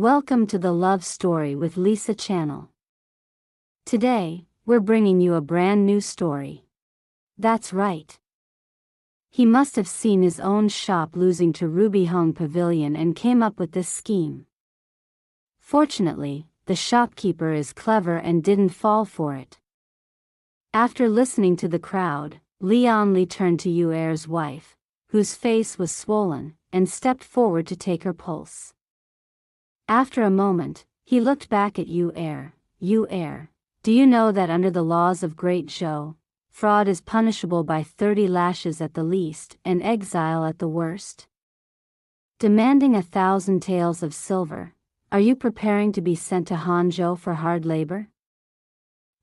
Welcome to the Love Story with Lisa channel. Today, we're bringing you a brand new story. That's right. He must have seen his own shop losing to Ruby Hung Pavilion and came up with this scheme. Fortunately, the shopkeeper is clever and didn't fall for it. After listening to the crowd, Leon Lee turned to Yu Er's wife, whose face was swollen, and stepped forward to take her pulse. After a moment, he looked back at Yu Er. Yu Er, do you know that under the laws of Great Zhou, fraud is punishable by 30 lashes at the least and exile at the worst? Demanding 1,000 taels of silver, are you preparing to be sent to Hangzhou for hard labor?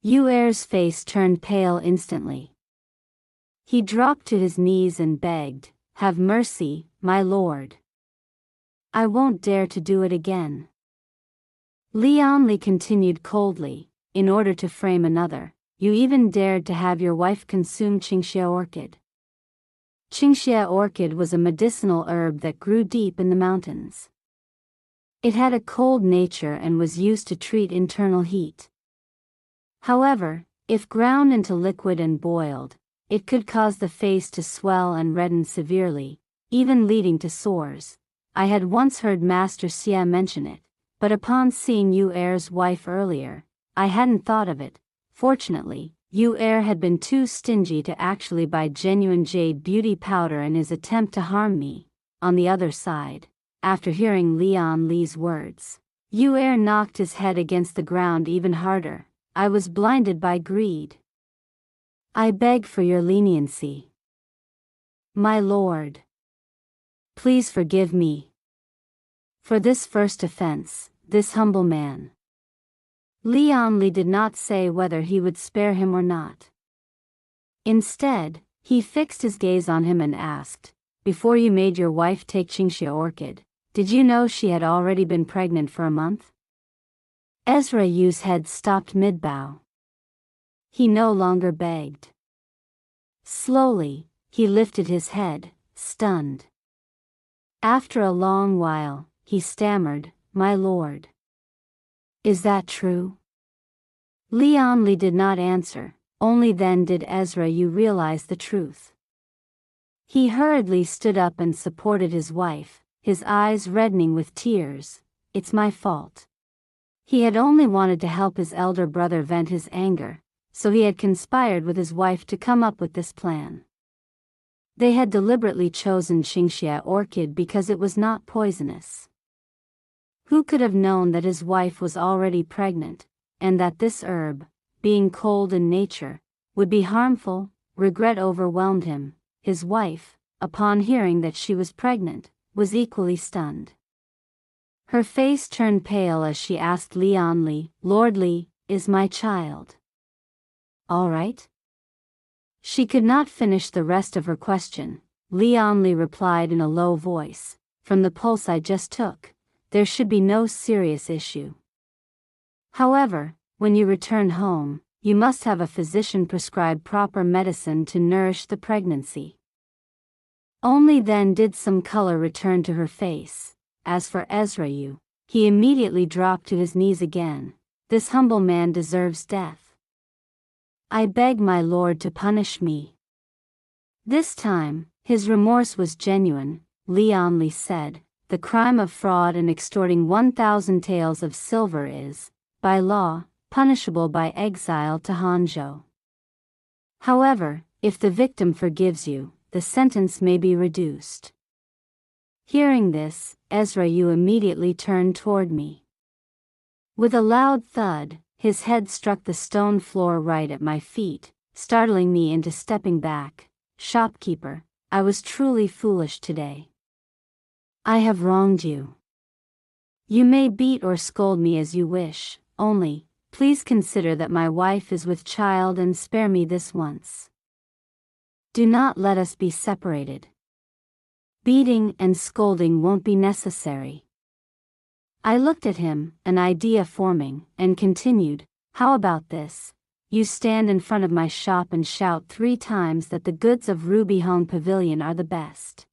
Yu Er's face turned pale instantly. He dropped to his knees and begged, "Have mercy, my lord. I won't dare to do it again." Leon Lee continued coldly, in order to frame another, "You even dared to have your wife consume Qingxia orchid." Qingxia orchid was a medicinal herb that grew deep in the mountains. It had a cold nature and was used to treat internal heat. However, if ground into liquid and boiled, it could cause the face to swell and redden severely, even leading to sores. I had once heard Master Xia mention it, but upon seeing Yu Er's wife earlier, I hadn't thought of it. Fortunately, Yu Er had been too stingy to actually buy genuine jade beauty powder in his attempt to harm me. On the other side, after hearing Leon Lee's words, Yu Er knocked his head against the ground even harder. I was blinded by greed. "I beg for your leniency, my lord. Please forgive me for this first offense, this humble man." Leon Lee did not say whether he would spare him or not. Instead, he fixed his gaze on him and asked, "Before you made your wife take Qingxia orchid, did you know she had already been pregnant for a month?" Ezra Yu's head stopped mid-bow. He no longer begged. Slowly, he lifted his head, stunned. After a long while, he stammered, "My lord. Is that true?" Leon Lee did not answer, only then did Ezra Yu realize the truth. He hurriedly stood up and supported his wife, his eyes reddening with tears. "It's my fault." He had only wanted to help his elder brother vent his anger, so he had conspired with his wife to come up with this plan. They had deliberately chosen Qingxia orchid because it was not poisonous. Who could have known that his wife was already pregnant, and that this herb, being cold in nature, would be harmful? Regret overwhelmed him. His wife, upon hearing that she was pregnant, was equally stunned. Her face turned pale as she asked Leon Lee, "Lord Lee, is my child all right?" She could not finish the rest of her question. Leon Lee replied in a low voice, "From the pulse I just took, there should be no serious issue. However, when you return home, you must have a physician prescribe proper medicine to nourish the pregnancy." Only then did some color return to her face. As for Ezra Yu, he immediately dropped to his knees again. "This humble man deserves death. I beg my lord to punish me." This time, his remorse was genuine. Leon Lee said, "The crime of fraud and extorting 1,000 taels of silver is, by law, punishable by exile to Hangzhou. However, if the victim forgives you, the sentence may be reduced." Hearing this, Ezra Yu immediately turned toward me. With a loud thud, his head struck the stone floor right at my feet, startling me into stepping back. "Shopkeeper, I was truly foolish today. I have wronged you. You may beat or scold me as you wish, only, please consider that my wife is with child and spare me this once. Do not let us be separated. Beating and scolding won't be necessary." I looked at him, an idea forming, and continued, "How about this? You stand in front of my shop and shout 3 times that the goods of Ruby Hung Pavilion are the best.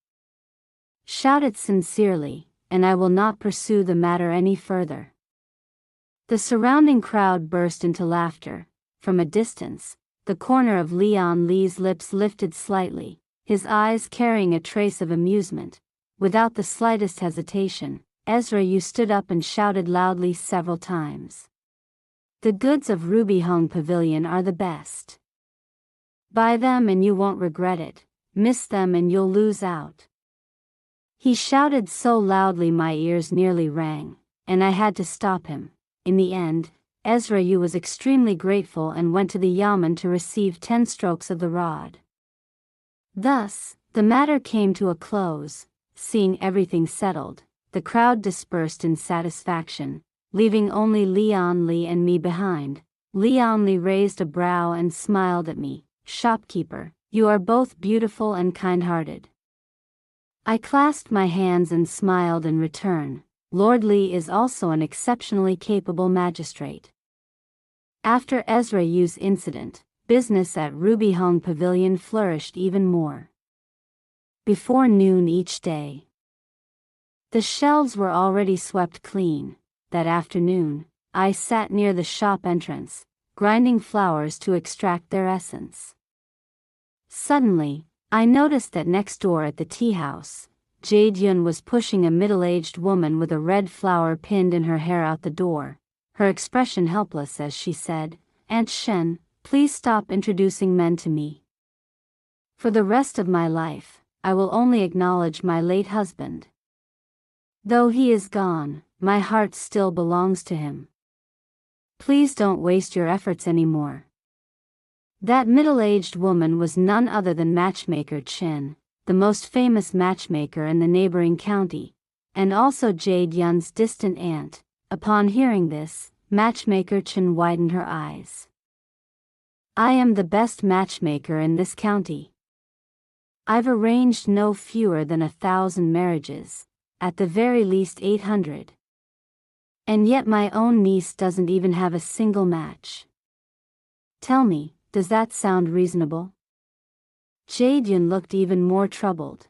Shout it sincerely, and I will not pursue the matter any further." The surrounding crowd burst into laughter. From a distance, the corner of Leon Lee's lips lifted slightly, his eyes carrying a trace of amusement. Without the slightest hesitation, Ezra Yu stood up and shouted loudly several times. "The goods of Ruby Hung Pavilion are the best. Buy them and you won't regret it. Miss them and you'll lose out." He shouted so loudly my ears nearly rang, and I had to stop him. In the end, Ezra Yu was extremely grateful and went to the yamen to receive 10 strokes of the rod. Thus, the matter came to a close. Seeing everything settled, the crowd dispersed in satisfaction, leaving only Leon Lee and me behind. Leon Lee raised a brow and smiled at me. "Shopkeeper, you are both beautiful and kind-hearted." I clasped my hands and smiled in return. Lord Lee is also an exceptionally capable magistrate. After Ezra Yu's incident, business at Ruby Hung Pavilion flourished even more. Before noon each day, the shelves were already swept clean. That afternoon, I sat near the shop entrance, grinding flowers to extract their essence. Suddenly, I noticed that next door at the tea house, Jade Yun was pushing a middle-aged woman with a red flower pinned in her hair out the door, her expression helpless as she said, "Aunt Shen, please stop introducing men to me. For the rest of my life, I will only acknowledge my late husband. Though he is gone, my heart still belongs to him. Please don't waste your efforts anymore." That middle-aged woman was none other than Matchmaker Chen, the most famous matchmaker in the neighboring county, and also Jade Yun's distant aunt. Upon hearing this, Matchmaker Chen widened her eyes. "I am the best matchmaker in this county. I've arranged no fewer than 1,000 marriages, at the very least 800. And yet my own niece doesn't even have a single match. Tell me, does that sound reasonable?" Jade Yun looked even more troubled.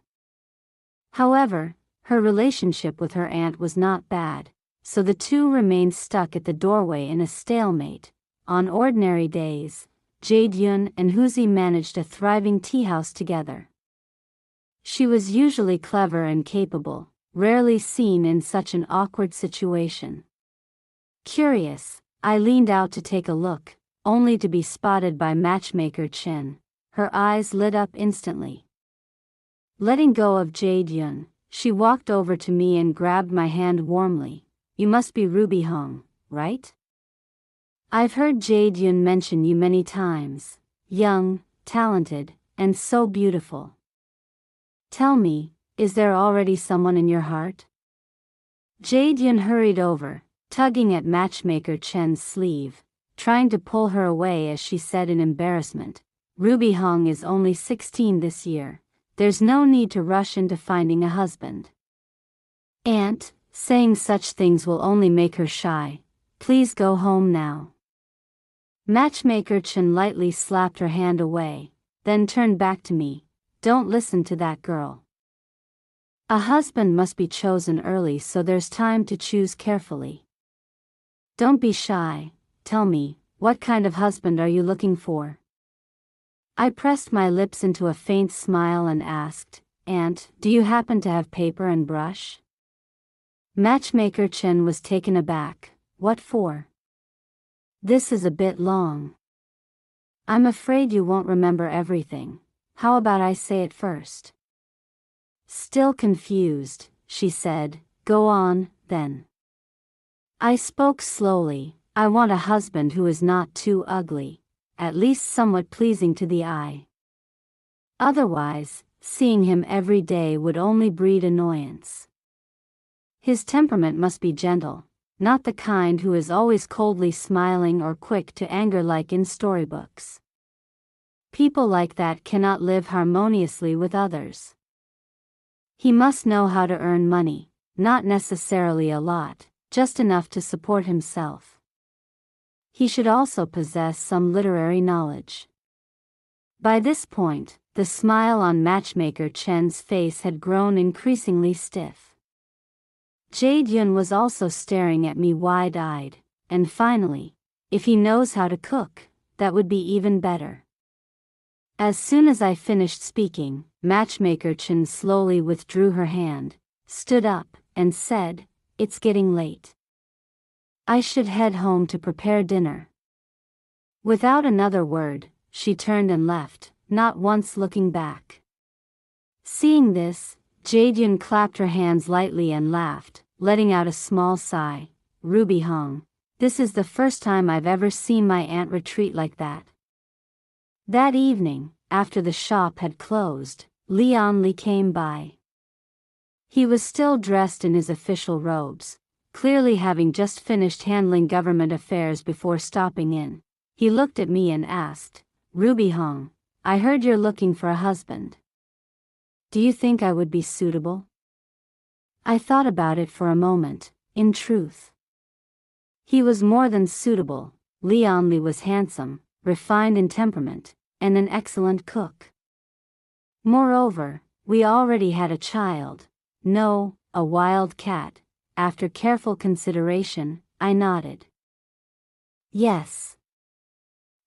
However, her relationship with her aunt was not bad, so the two remained stuck at the doorway in a stalemate. On ordinary days, Jade Yun and Huzi managed a thriving tea house together. She was usually clever and capable, rarely seen in such an awkward situation. Curious, I leaned out to take a look, only to be spotted by Matchmaker Chen. Her eyes lit up instantly. Letting go of Jade Yun, she walked over to me and grabbed my hand warmly. "You must be Ruby Hung, right? I've heard Jade Yun mention you many times. Young, talented, and so beautiful. Tell me, is there already someone in your heart?" Jade Yun hurried over, tugging at Matchmaker Chen's sleeve, trying to pull her away as she said in embarrassment, "Ruby Hung is only 16 this year. There's no need to rush into finding a husband. Aunt, saying such things will only make her shy. Please go home now." Matchmaker Chen lightly slapped her hand away, then turned back to me. "Don't listen to that girl. A husband must be chosen early so there's time to choose carefully. Don't be shy, tell me, what kind of husband are you looking for?" I pressed my lips into a faint smile and asked, "Aunt, do you happen to have paper and brush?" Matchmaker Chen was taken aback. "What for?" "This is a bit long. I'm afraid you won't remember everything. How about I say it first?" Still confused, she said, "Go on, then." I spoke slowly. "I want a husband who is not too ugly, at least somewhat pleasing to the eye. Otherwise, seeing him every day would only breed annoyance. His temperament must be gentle, not the kind who is always coldly smiling or quick to anger like in storybooks. People like that cannot live harmoniously with others. He must know how to earn money, not necessarily a lot, just enough to support himself. He should also possess some literary knowledge." By this point, the smile on Matchmaker Chen's face had grown increasingly stiff. Jade Yun was also staring at me wide-eyed, and finally, if he knows how to cook, that would be even better. As soon as I finished speaking, Matchmaker Chen slowly withdrew her hand, stood up, and said, "It's getting late. I should head home to prepare dinner." Without another word, she turned and left, not once looking back. Seeing this, Jade Yun clapped her hands lightly and laughed, letting out a small sigh. "Ruby Hong, this is the first time I've ever seen my aunt retreat like that." That evening, after the shop had closed, Leon Li came by. He was still dressed in his official robes, clearly having just finished handling government affairs before stopping in. He looked at me and asked, "Ruby Hong, I heard you're looking for a husband. Do you think I would be suitable?" I thought about it for a moment. In truth, he was more than suitable. Leon Li was handsome, refined in temperament, and an excellent cook. Moreover, we already had a child. No, a wild cat. After careful consideration, I nodded. Yes.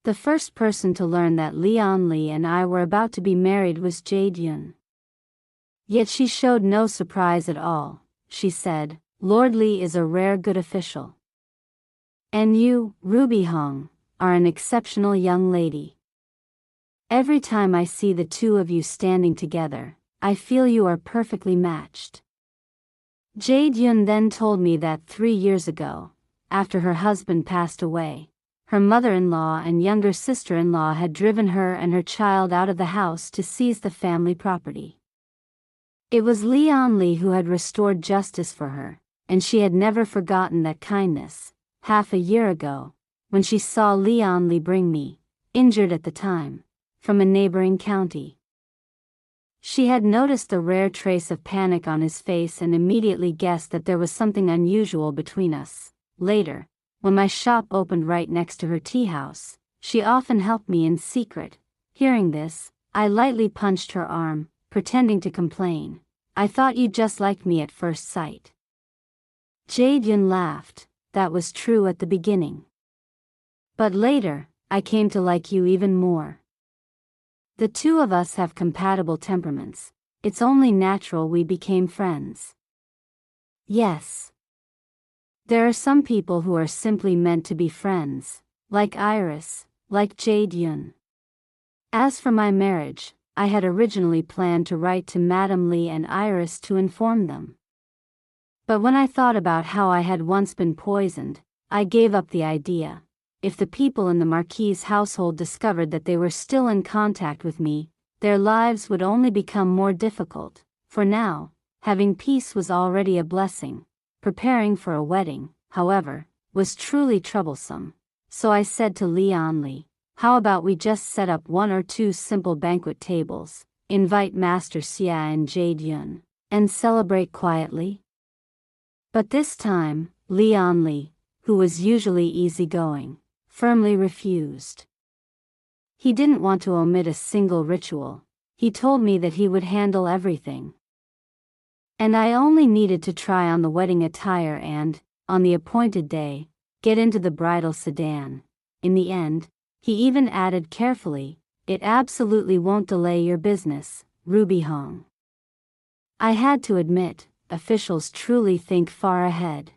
The first person to learn that Leon Li and I were about to be married was Jade Yun. Yet she showed no surprise at all. She said, "Lord Li is a rare good official. And you, Ruby Hong, are an exceptional young lady. Every time I see the two of you standing together, I feel you are perfectly matched." Jade Yun then told me that 3 years ago, after her husband passed away, her mother-in-law and younger sister-in-law had driven her and her child out of the house to seize the family property. It was Leon Li who had restored justice for her, and she had never forgotten that kindness. Half a year ago, when she saw Leon Li bring me, injured at the time, from a neighboring county, she had noticed the rare trace of panic on his face and immediately guessed that there was something unusual between us. Later, when my shop opened right next to her tea house, she often helped me in secret. Hearing this, I lightly punched her arm, pretending to complain. "I thought you just liked me at first sight." Jade Yun laughed. "That was true at the beginning. But later, I came to like you even more. The two of us have compatible temperaments. It's only natural we became friends." Yes. There are some people who are simply meant to be friends, like Iris, like Jade Yun. As for my marriage, I had originally planned to write to Madame Li and Iris to inform them. But when I thought about how I had once been poisoned, I gave up the idea. If the people in the Marquis's household discovered that they were still in contact with me, their lives would only become more difficult. For now, having peace was already a blessing. Preparing for a wedding, however, was truly troublesome. So I said to Leon Li, "How about we just set up 1 or 2 simple banquet tables, invite Master Xia and Jade Yun, and celebrate quietly?" But this time, Leon Li, who was usually easygoing, firmly refused. He didn't want to omit a single ritual. He told me that he would handle everything. And I only needed to try on the wedding attire and, on the appointed day, get into the bridal sedan. In the end, he even added carefully, "It absolutely won't delay your business, Ruby Hong." I had to admit, officials truly think far ahead.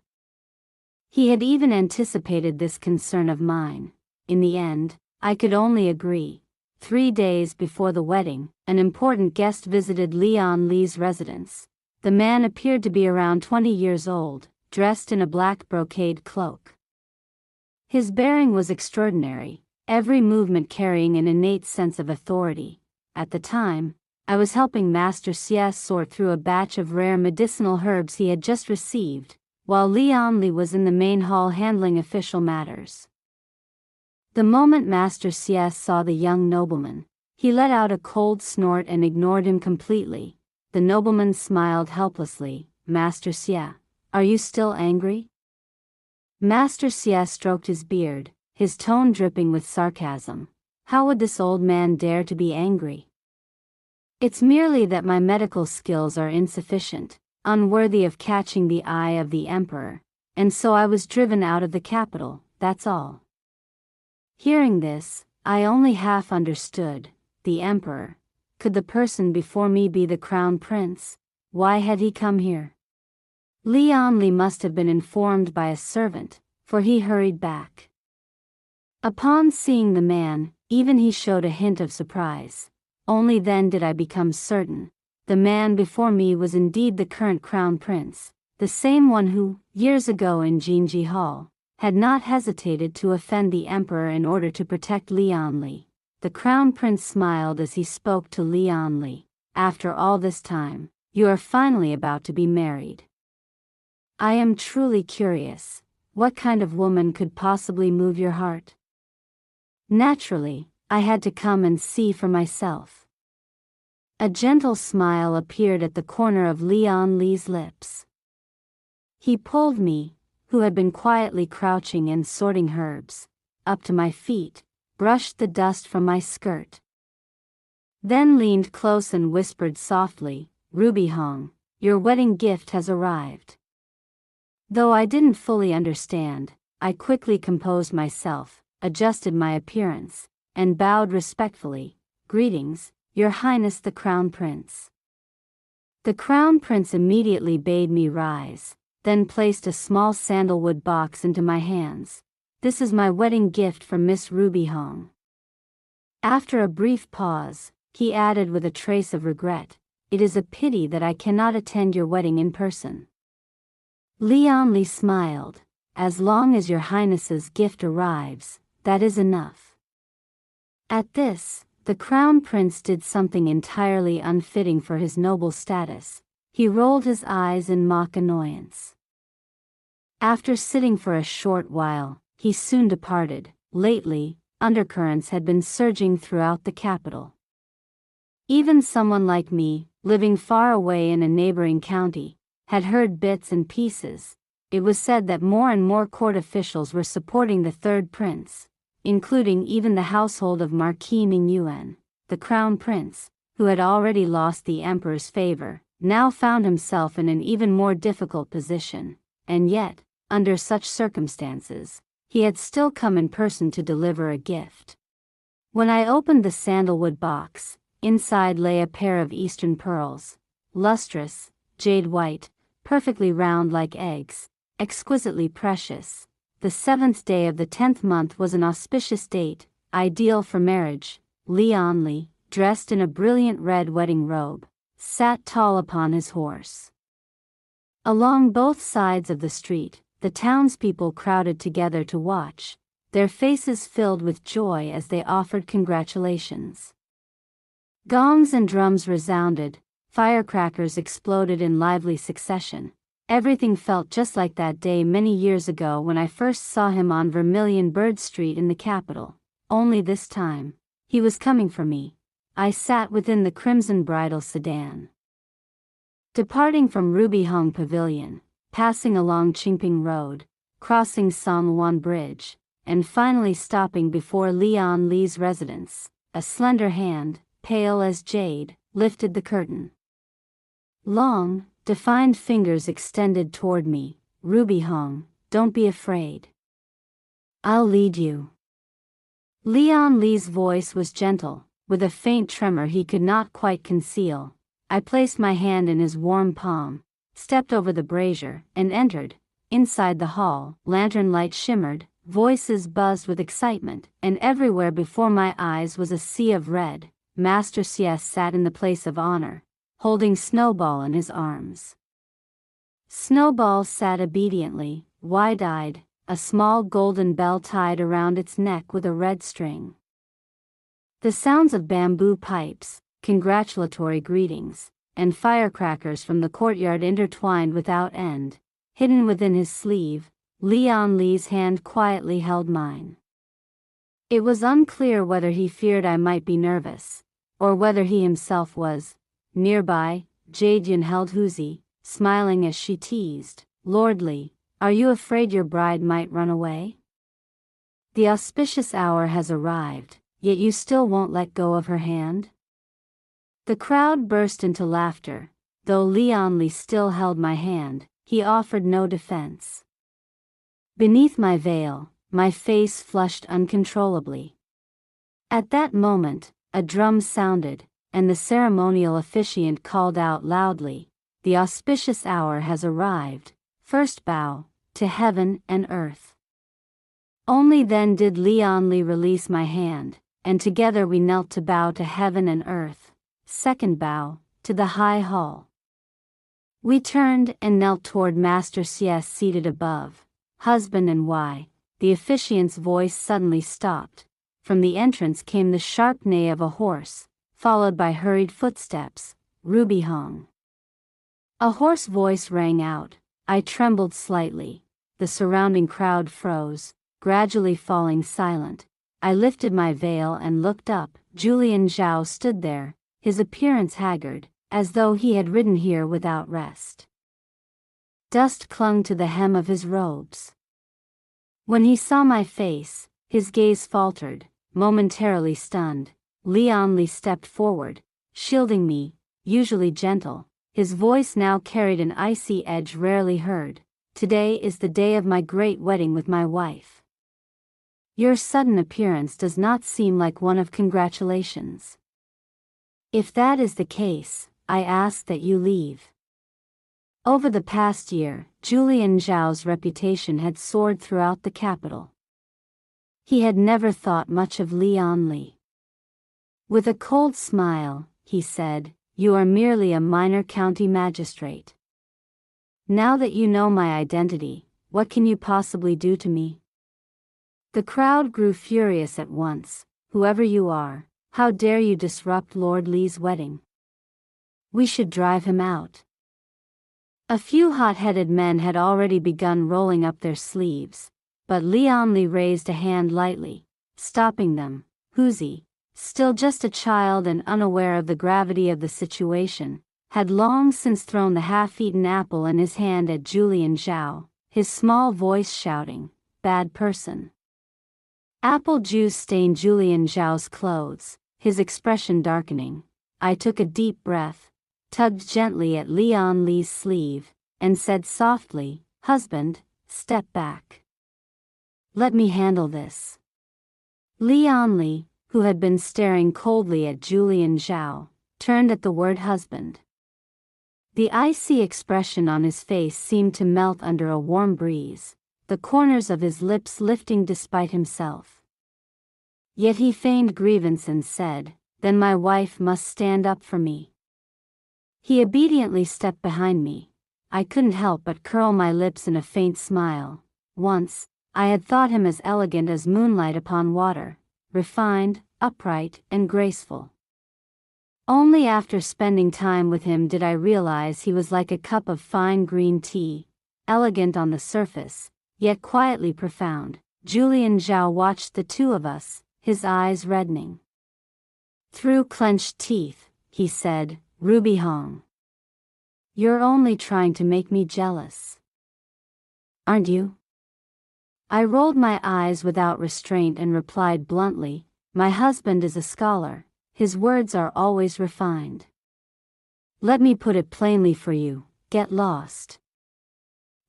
He had even anticipated this concern of mine. In the end, I could only agree. 3 days before the wedding, an important guest visited Leon Li's residence. The man appeared to be around 20 years old, dressed in a black brocade cloak. His bearing was extraordinary, every movement carrying an innate sense of authority. At the time, I was helping Master Xie sort through a batch of rare medicinal herbs he had just received, while Leon Li was in the main hall handling official matters. The moment Master Xie saw the young nobleman, he let out a cold snort and ignored him completely. The nobleman smiled helplessly. "Master Xie, are you still angry?" Master Xie stroked his beard, his tone dripping with sarcasm. How would this old man dare to be angry? "It's merely that my medical skills are insufficient. unworthy of catching the eye of the emperor, and so I was driven out of the capital, that's all. Hearing this, I only half understood. The emperor? Could the person before me be the crown prince? Why had he come here? Li must have been informed by a servant, for he hurried back. Upon seeing the man, even he showed a hint of surprise. Only then did I become certain. The man before me was indeed the current crown prince, the same one who, years ago in Jinji Hall, had not hesitated to offend the emperor in order to protect Li. The crown prince smiled as he spoke to Li. After all this time, you are finally about to be married. I am truly curious. What kind of woman could possibly move your heart? Naturally, I had to come and see for myself. A gentle smile appeared at the corner of Li's lips. He pulled me, who had been quietly crouching and sorting herbs, up to my feet, brushed the dust from my skirt. Then leaned close and whispered softly, "Ruby Hong, your wedding gift has arrived." Though I didn't fully understand, I quickly composed myself, adjusted my appearance, and bowed respectfully. "Greetings, Your Highness the Crown Prince." The Crown Prince immediately bade me rise, then placed a small sandalwood box into my hands. "This is my wedding gift from Miss Ruby Hong." After a brief pause, he added with a trace of regret, "It is a pity that I cannot attend your wedding in person." Li smiled. "As long as Your Highness's gift arrives, that is enough." At this, the Crown Prince did something entirely unfitting for his noble status. He rolled his eyes in mock annoyance. After sitting for a short while, he soon departed. Lately, undercurrents had been surging throughout the capital. Even someone like me, living far away in a neighboring county, had heard bits and pieces. It was said that more and more court officials were supporting the third prince, including even the household of Marquis Mingyuan. The crown prince, who had already lost the emperor's favor, now found himself in an even more difficult position, and yet, under such circumstances, he had still come in person to deliver a gift. When I opened the sandalwood box, inside lay a pair of Eastern pearls, lustrous, jade white, perfectly round like eggs, exquisitely precious. The 7th day of the 10th month was an auspicious date, ideal for marriage. Li, dressed in a brilliant red wedding robe, sat tall upon his horse. Along both sides of the street, the townspeople crowded together to watch, their faces filled with joy as they offered congratulations. Gongs and drums resounded, firecrackers exploded in lively succession. Everything felt just like that day many years ago when I first saw him on Vermilion Bird Street in the capital. Only this time, he was coming for me. I sat within the crimson bridal sedan. Departing from Ruby Hong Pavilion, passing along Qingping Road, crossing Songwan Bridge, and finally stopping before Li's residence, a slender hand, pale as jade, lifted the curtain. Long, defined fingers extended toward me. "Ruby Hong, don't be afraid. I'll lead you." Li's voice was gentle, with a faint tremor he could not quite conceal. I placed my hand in his warm palm, stepped over the brazier, and entered. Inside the hall, lantern light shimmered, voices buzzed with excitement, and everywhere before my eyes was a sea of red. Master Cs sat in the place of honor, holding Snowball in his arms. Snowball sat obediently, wide-eyed, a small golden bell tied around its neck with a red string. The sounds of bamboo pipes, congratulatory greetings, and firecrackers from the courtyard intertwined without end. Hidden within his sleeve, Li's hand quietly held mine. It was unclear whether he feared I might be nervous, or whether he himself was. Nearby, Jade held Huzi, smiling as she teased, "Lord Li, are you afraid your bride might run away? The auspicious hour has arrived, yet you still won't let go of her hand?" The crowd burst into laughter, though Leonly still held my hand, he offered no defense. Beneath my veil, my face flushed uncontrollably. At that moment, a drum sounded, and the ceremonial officiant called out loudly, "The auspicious hour has arrived, first bow, to heaven and earth." Only then did Leonly release my hand, and together we knelt to bow to heaven and earth, second bow, to the high hall. We turned and knelt toward Master CS seated above, husband and wife. The officiant's voice suddenly stopped. From the entrance came the sharp neigh of a horse, followed by hurried footsteps. "Ruby Hong." A hoarse voice rang out. I trembled slightly. The surrounding crowd froze, gradually falling silent. I lifted my veil and looked up. Julian Zhao stood there, his appearance haggard, as though he had ridden here without rest. Dust clung to the hem of his robes. When he saw my face, his gaze faltered, momentarily stunned. Leonly stepped forward, shielding me, usually gentle. His voice now carried an icy edge rarely heard. "Today is the day of my great wedding with my wife. Your sudden appearance does not seem like one of congratulations. If that is the case, I ask that you leave." Over the past year, Julian Zhao's reputation had soared throughout the capital. He had never thought much of Leonly. With a cold smile, he said, "You are merely a minor county magistrate. Now that you know my identity, what can you possibly do to me?" The crowd grew furious at once. "Whoever you are, how dare you disrupt Lord Li's wedding? We should drive him out." A few hot-headed men had already begun rolling up their sleeves, but Leonly raised a hand lightly, stopping them. Huzi, still just a child and unaware of the gravity of the situation, had long since thrown the half-eaten apple in his hand at Julian Zhao, his small voice shouting, "Bad person." Apple juice stained Julian Zhao's clothes, his expression darkening. I took a deep breath, tugged gently at Leonly's sleeve, and said softly, "Husband, step back. Let me handle this." Leonly, who had been staring coldly at Julian Zhao, turned at the word husband. The icy expression on his face seemed to melt under a warm breeze, the corners of his lips lifting despite himself. Yet he feigned grievance and said, "Then my wife must stand up for me." He obediently stepped behind me. I couldn't help but curl my lips in a faint smile. Once, I had thought him as elegant as moonlight upon water, refined, upright, and graceful. Only after spending time with him did I realize he was like a cup of fine green tea, elegant on the surface, yet quietly profound. Julian Zhao watched the two of us, his eyes reddening. Through clenched teeth, he said, "Ruby Hong, you're only trying to make me jealous. Aren't you?" I rolled my eyes without restraint and replied bluntly, "My husband is a scholar, his words are always refined. Let me put it plainly for you, get lost."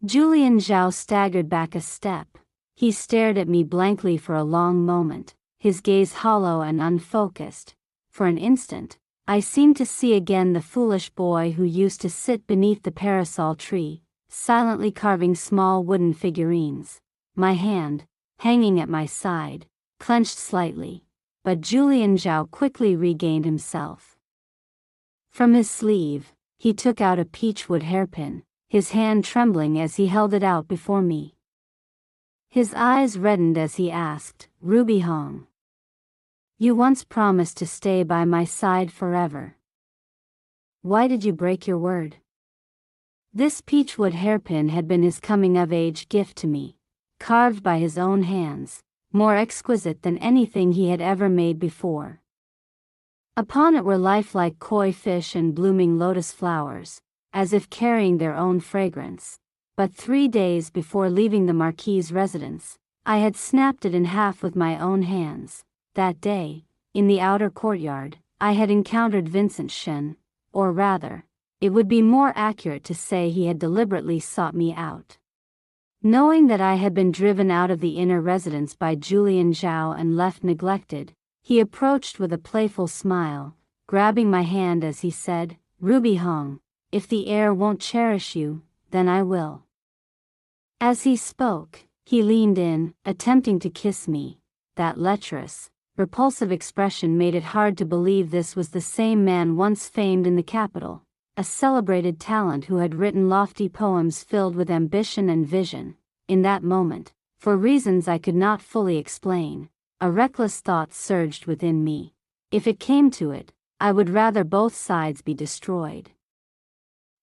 Julian Zhao staggered back a step. He stared at me blankly for a long moment, his gaze hollow and unfocused. For an instant, I seemed to see again the foolish boy who used to sit beneath the parasol tree, silently carving small wooden figurines. My hand, hanging at my side, clenched slightly, but Julian Zhao quickly regained himself. From his sleeve, he took out a peachwood hairpin, his hand trembling as he held it out before me. His eyes reddened as he asked, "Ruby Hong, you once promised to stay by my side forever. Why did you break your word?" This peachwood hairpin had been his coming-of-age gift to me, carved by his own hands, more exquisite than anything he had ever made before. Upon it were lifelike koi fish and blooming lotus flowers, as if carrying their own fragrance. But 3 days before leaving the Marquis's residence, I had snapped it in half with my own hands. That day, in the outer courtyard, I had encountered Vincent Shen, or rather, it would be more accurate to say he had deliberately sought me out. Knowing that I had been driven out of the inner residence by Julian Zhao and left neglected, he approached with a playful smile, grabbing my hand as he said, "Ruby Hong, if the air won't cherish you, then I will." As he spoke, he leaned in, attempting to kiss me. That lecherous, repulsive expression made it hard to believe this was the same man once famed in the capital, a celebrated talent who had written lofty poems filled with ambition and vision. In that moment, for reasons I could not fully explain, a reckless thought surged within me. If it came to it, I would rather both sides be destroyed.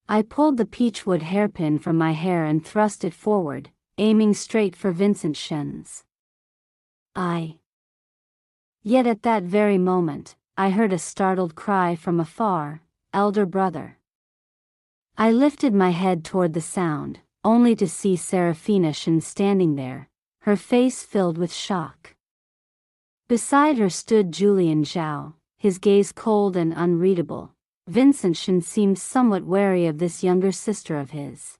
I pulled the peachwood hairpin from my hair and thrust it forward, aiming straight for Vincent Shen's eye. Yet at that very moment, I heard a startled cry from afar, "Elder brother." I lifted my head toward the sound, only to see Serafina Shen standing there, her face filled with shock. Beside her stood Julian Zhao, his gaze cold and unreadable. Vincent Shen seemed somewhat wary of this younger sister of his.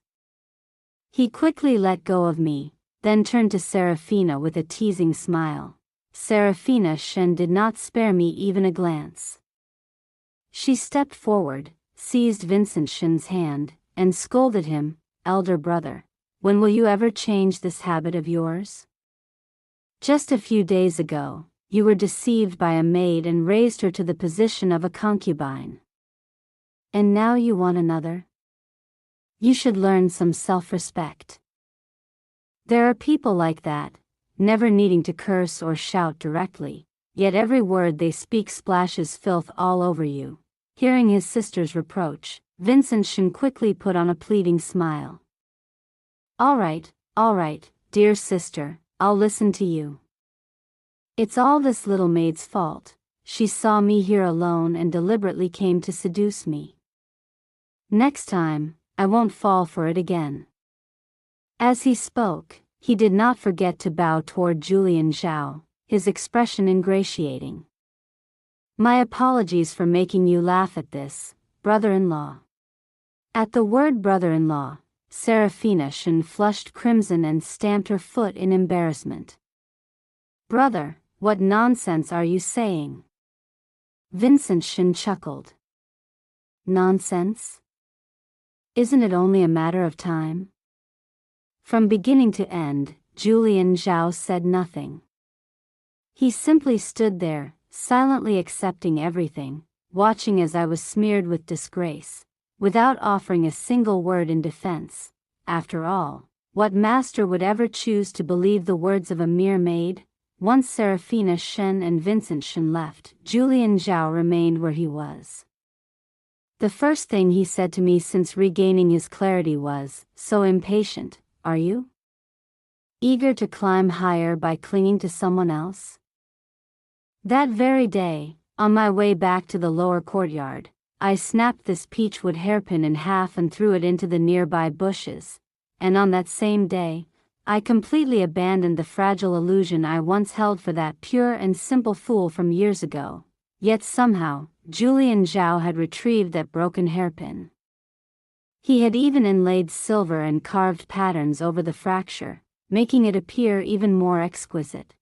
He quickly let go of me, then turned to Serafina with a teasing smile. Serafina Shen did not spare me even a glance. She stepped forward, seized Vincent Shen's hand, and scolded him, "Elder brother, when will you ever change this habit of yours? Just a few days ago, you were deceived by a maid and raised her to the position of a concubine. And now you want another? You should learn some self-respect." There are people like that, never needing to curse or shout directly, yet every word they speak splashes filth all over you. Hearing his sister's reproach, Vincent Shen quickly put on a pleading smile. All right, dear sister, I'll listen to you. It's all this little maid's fault. She saw me here alone and deliberately came to seduce me. Next time, I won't fall for it again." As he spoke, he did not forget to bow toward Julian Zhao, his expression ingratiating. "My apologies for making you laugh at this, brother-in-law." At the word brother-in-law, Serafina Shen flushed crimson and stamped her foot in embarrassment. "Brother, what nonsense are you saying?" Vincent Shen chuckled. "Nonsense? Isn't it only a matter of time?" From beginning to end, Julian Zhao said nothing. He simply stood there, silently accepting everything, watching as I was smeared with disgrace, without offering a single word in defense. After all, what master would ever choose to believe the words of a mere maid? Once Serafina Shen and Vincent Shen left, Julian Zhao remained where he was. The first thing he said to me since regaining his clarity was, "So impatient, are you? Eager to climb higher by clinging to someone else?" That very day, on my way back to the lower courtyard, I snapped this peachwood hairpin in half and threw it into the nearby bushes, and on that same day, I completely abandoned the fragile illusion I once held for that pure and simple fool from years ago. Yet somehow, Julian Zhao had retrieved that broken hairpin. He had even inlaid silver and carved patterns over the fracture, making it appear even more exquisite.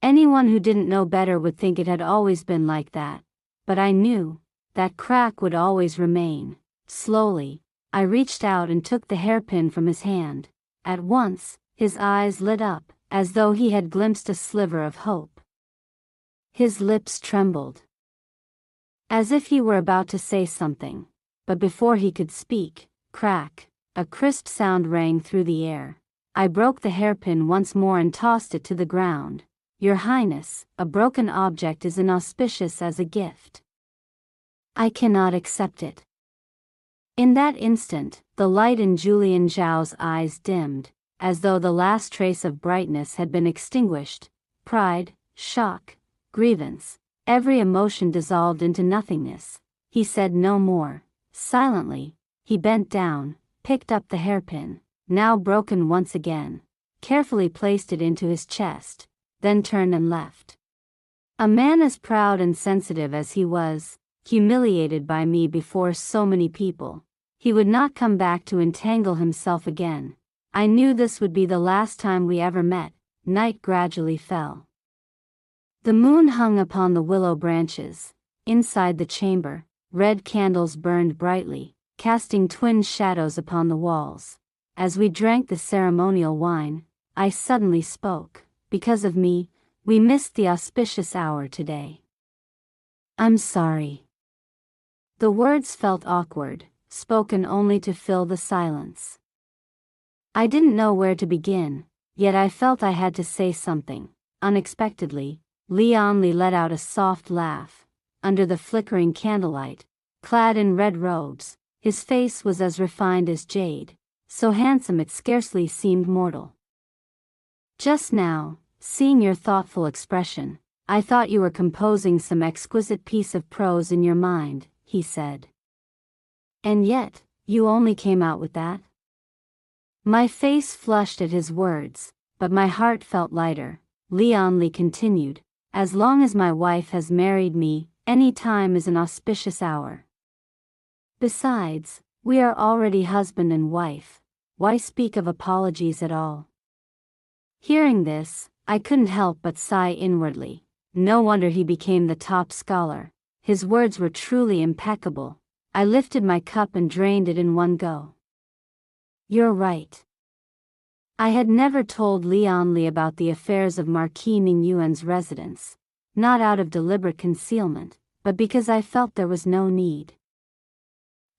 Anyone who didn't know better would think it had always been like that, but I knew that crack would always remain. Slowly, I reached out and took the hairpin from his hand. At once, his eyes lit up, as though he had glimpsed a sliver of hope. His lips trembled, as if he were about to say something, but before he could speak, crack, a crisp sound rang through the air. I broke the hairpin once more and tossed it to the ground. "Your Highness, a broken object is inauspicious as a gift. I cannot accept it." In that instant, the light in Julian Zhao's eyes dimmed, as though the last trace of brightness had been extinguished. Pride, shock, grievance, every emotion dissolved into nothingness. He said no more. Silently, he bent down, picked up the hairpin, now broken once again, carefully placed it into his chest, then turned and left. A man as proud and sensitive as he was, humiliated by me before so many people. He would not come back to entangle himself again. I knew this would be the last time we ever met. Night gradually fell. The moon hung upon the willow branches. Inside the chamber, red candles burned brightly, casting twin shadows upon the walls. As we drank the ceremonial wine, I suddenly spoke. Because of me, we missed the auspicious hour today. I'm sorry. The words felt awkward, spoken only to fill the silence. I didn't know where to begin, yet I felt I had to say something. Unexpectedly, Leonly let out a soft laugh. Under the flickering candlelight, clad in red robes, his face was as refined as jade, so handsome it scarcely seemed mortal. Just now, seeing your thoughtful expression, I thought you were composing some exquisite piece of prose in your mind, he said. And yet, you only came out with that? My face flushed at his words, but my heart felt lighter. Leonly continued, as long as my wife has married me, any time is an auspicious hour. Besides, we are already husband and wife. Why speak of apologies at all? Hearing this, I couldn't help but sigh inwardly. No wonder he became the top scholar. His words were truly impeccable. I lifted my cup and drained it in one go. You're right. I had never told Leonly about the affairs of Marquis Ningyuan's residence, not out of deliberate concealment, but because I felt there was no need.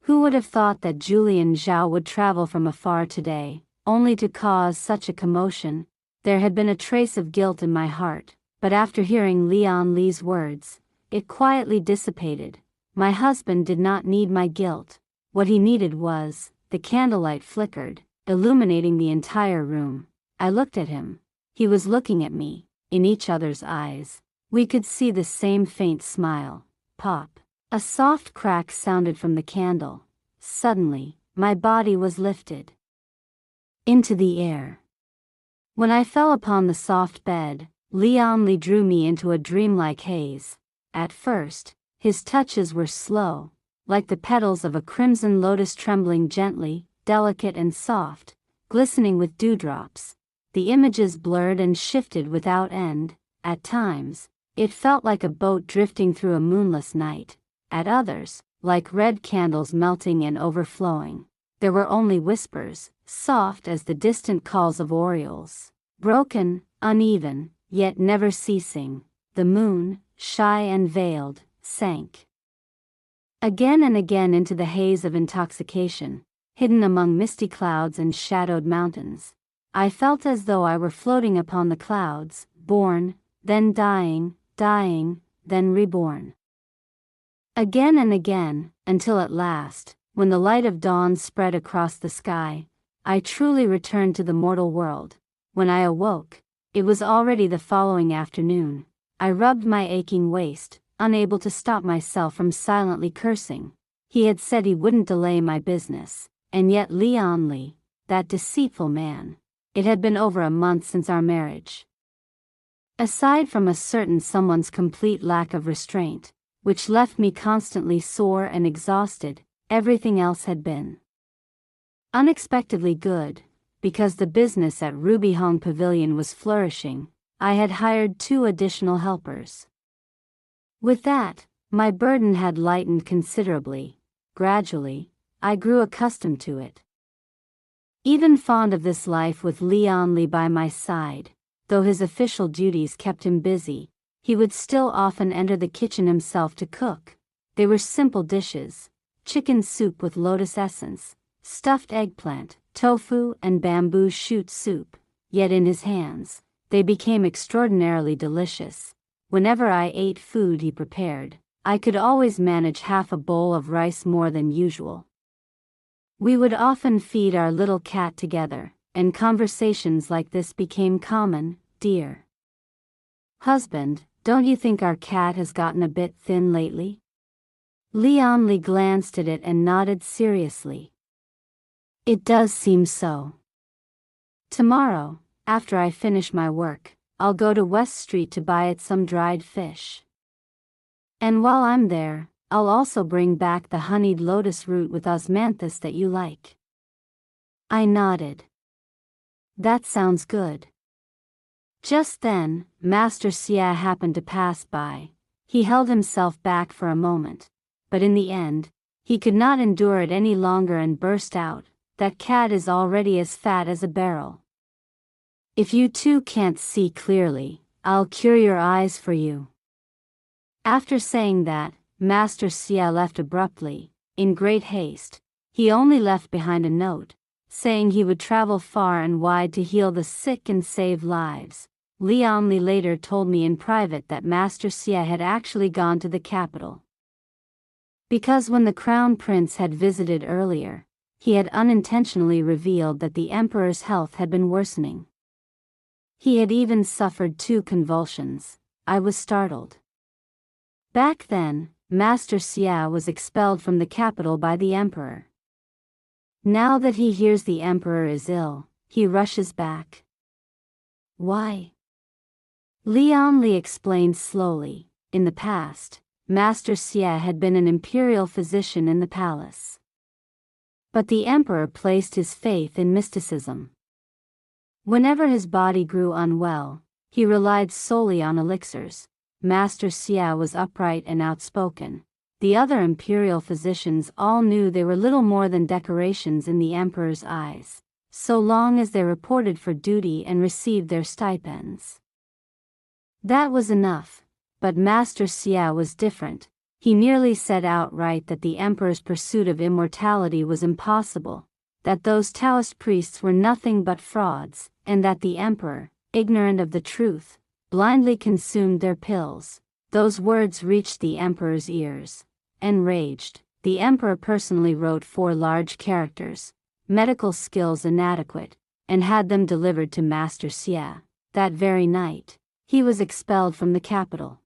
Who would have thought that Julian Zhao would travel from afar today, only to cause such a commotion? There had been a trace of guilt in my heart, but after hearing Leonly's words, it quietly dissipated. My husband did not need my guilt. What he needed was, the candlelight flickered, illuminating the entire room. I looked at him. He was looking at me. In each other's eyes, we could see the same faint smile. Pop. A soft crack sounded from the candle. Suddenly, my body was lifted into the air. When I fell upon the soft bed, Leonly drew me into a dreamlike haze. At first, his touches were slow, like the petals of a crimson lotus trembling gently, delicate and soft, glistening with dewdrops. The images blurred and shifted without end. At times, it felt like a boat drifting through a moonless night. At others, like red candles melting and overflowing. There were only whispers, soft as the distant calls of orioles. Broken, uneven, yet never ceasing. The moon, shy and veiled, sank again and again into the haze of intoxication, hidden among misty clouds and shadowed mountains. I felt as though I were floating upon the clouds, born, then dying, dying, then reborn. Again and again, until at last, when the light of dawn spread across the sky, I truly returned to the mortal world. When I awoke, it was already the following afternoon. I rubbed my aching waist, unable to stop myself from silently cursing. He had said he wouldn't delay my business, and yet Leonly, that deceitful man. It had been over a month since our marriage. Aside from a certain someone's complete lack of restraint, which left me constantly sore and exhausted, everything else had been unexpectedly good. Because the business at Ruby Hong Pavilion was flourishing, I had hired 2 additional helpers. With that, my burden had lightened considerably. Gradually, I grew accustomed to it. Even fond of this life with Leonly by my side, though his official duties kept him busy, he would still often enter the kitchen himself to cook. They were simple dishes: chicken soup with lotus essence, stuffed eggplant, tofu and bamboo shoot soup, yet in his hands, they became extraordinarily delicious. Whenever I ate food he prepared, I could always manage half a bowl of rice more than usual. We would often feed our little cat together, and conversations like this became common. Dear husband, don't you think our cat has gotten a bit thin lately? Leonly glanced at it and nodded seriously. It does seem so. Tomorrow, after I finish my work, I'll go to West Street to buy it some dried fish. And while I'm there, I'll also bring back the honeyed lotus root with osmanthus that you like." I nodded. "That sounds good." Just then, Master Xia happened to pass by. He held himself back for a moment, but in the end, he could not endure it any longer and burst out, "That cat is already as fat as a barrel. If you too can't see clearly, I'll cure your eyes for you." After saying that, Master Xia left abruptly, in great haste. He only left behind a note, saying he would travel far and wide to heal the sick and save lives. Lian Li later told me in private that Master Xia had actually gone to the capital, because when the crown prince had visited earlier, he had unintentionally revealed that the emperor's health had been worsening. He had even suffered 2 convulsions. I was startled. Back then, Master Xia was expelled from the capital by the emperor. Now that he hears the emperor is ill, he rushes back. Why? Lian Li explained slowly. In the past, Master Xia had been an imperial physician in the palace. But the emperor placed his faith in mysticism. Whenever his body grew unwell, he relied solely on elixirs. Master Xia was upright and outspoken. The other imperial physicians all knew they were little more than decorations in the emperor's eyes, so long as they reported for duty and received their stipends. That was enough, but Master Xia was different. He nearly said outright that the emperor's pursuit of immortality was impossible, that those Taoist priests were nothing but frauds, and that the emperor, ignorant of the truth, blindly consumed their pills. Those words reached the emperor's ears. Enraged, the emperor personally wrote 4 large characters, "Medical skills inadequate," and had them delivered to Master Xia. That very night, he was expelled from the capital.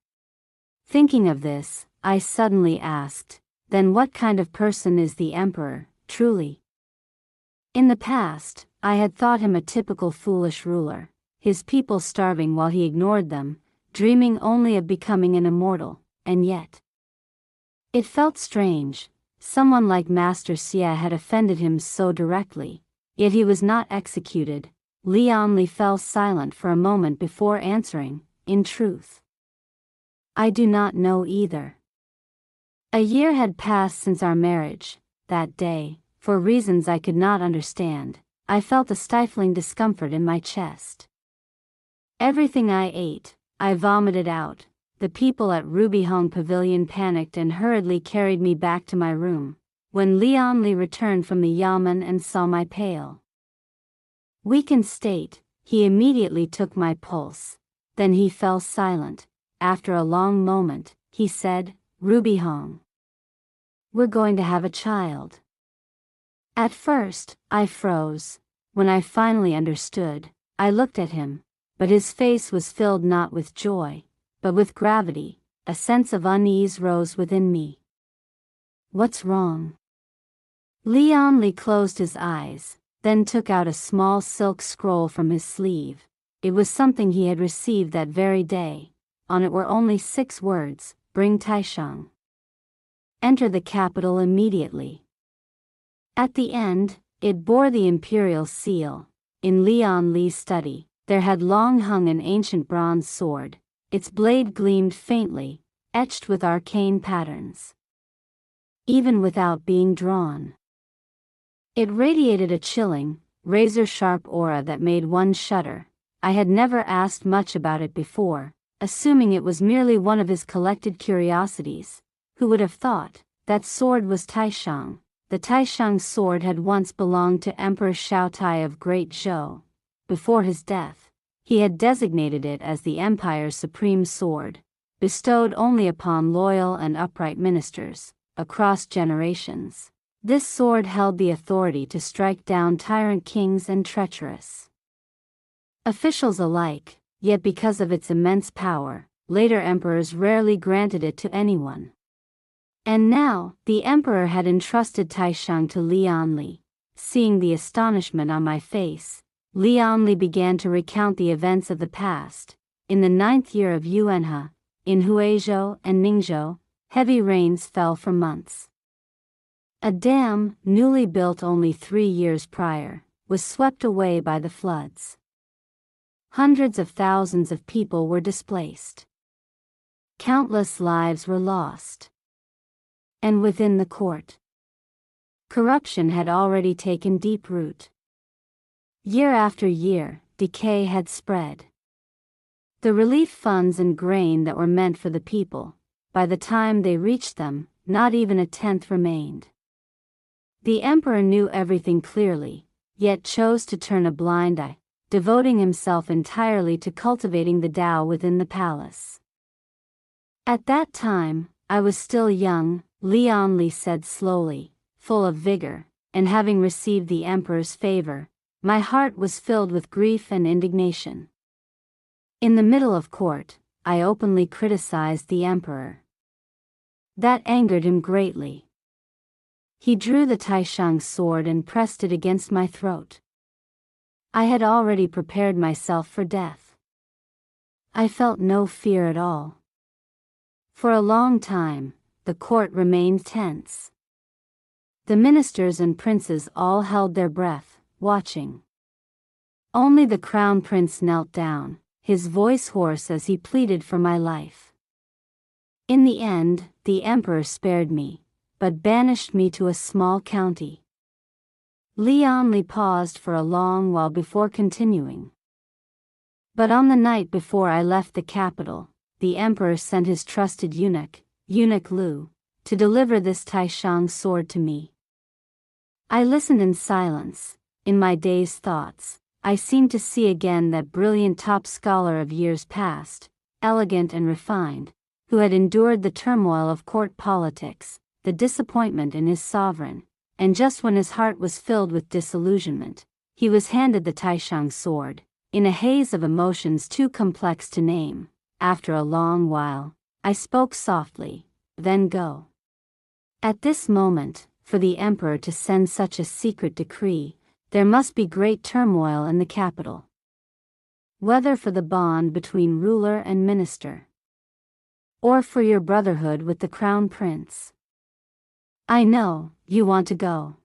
Thinking of this, I suddenly asked, then what kind of person is the emperor, truly? In the past, I had thought him a typical foolish ruler, his people starving while he ignored them, dreaming only of becoming an immortal, and yet it felt strange. Someone like Master Xia had offended him so directly, yet he was not executed. Lian Li fell silent for a moment before answering, "In truth, I do not know either." A year had passed since our marriage. That day, for reasons I could not understand, I felt a stifling discomfort in my chest. Everything I ate, I vomited out. The people at Ruby Hong Pavilion panicked and hurriedly carried me back to my room. When Lian Li returned from the yamen and saw my pale, weakened state, he immediately took my pulse. Then he fell silent. After a long moment, he said, "Ruby Hong, we're going to have a child." At first, I froze. When I finally understood, I looked at him, but his face was filled not with joy, but with gravity. A sense of unease rose within me. "What's wrong?" Lian Li closed his eyes, then took out a small silk scroll from his sleeve. It was something he had received that very day. On it were only 6 words, "Bring Taishang. Enter the capital immediately." At the end, it bore the imperial seal. In Lian Li's study, there had long hung an ancient bronze sword. Its blade gleamed faintly, etched with arcane patterns. Even without being drawn, it radiated a chilling, razor-sharp aura that made one shudder. I had never asked much about it before, assuming it was merely one of his collected curiosities. Who would have thought that sword was Taishang? The Taishang sword had once belonged to Emperor Xiaotai of Great Zhou. Before his death, he had designated it as the empire's supreme sword, bestowed only upon loyal and upright ministers. Across generations, this sword held the authority to strike down tyrant kings and treacherous officials alike, yet because of its immense power, later emperors rarely granted it to anyone. And now, the emperor had entrusted Taishang to Lian Li. Seeing the astonishment on my face, Lian Li began to recount the events of the past. In the 9th year of Yuanhe, in Huizhou and Ningzhou, Heavy rains fell for months. A dam, newly built only 3 years prior, was swept away by the floods. Hundreds of thousands of people were displaced. Countless lives were lost. And within the court, corruption had already taken deep root. Year after year, decay had spread. The relief funds and grain that were meant for the people, by the time they reached them, not even a tenth remained. The emperor knew everything clearly, yet chose to turn a blind eye, devoting himself entirely to cultivating the Tao within the palace. At that time, I was still young, Li said slowly, full of vigor, and having received the emperor's favor, my heart was filled with grief and indignation. In the middle of court, I openly criticized the emperor. That angered him greatly. He drew the Taishang sword and pressed it against my throat. I had already prepared myself for death. I felt no fear at all. For a long time, the court remained tense. The ministers and princes all held their breath, watching. Only the crown prince knelt down, his voice hoarse as he pleaded for my life. In the end, the emperor spared me, but banished me to a small county. Li paused for a long while before continuing. But on the night before I left the capital, the emperor sent his trusted eunuch, Eunuch Lu, to deliver this Taishang sword to me. I listened in silence. In my dazed thoughts, I seemed to see again that brilliant top scholar of years past, elegant and refined, who had endured the turmoil of court politics, the disappointment in his sovereign, and just when his heart was filled with disillusionment, he was handed the Taishang sword, in a haze of emotions too complex to name. After a long while, I spoke softly, "Then go." At this moment, for the emperor to send such a secret decree, there must be great turmoil in the capital. Whether for the bond between ruler and minister, or for your brotherhood with the crown prince. I know, you want to go.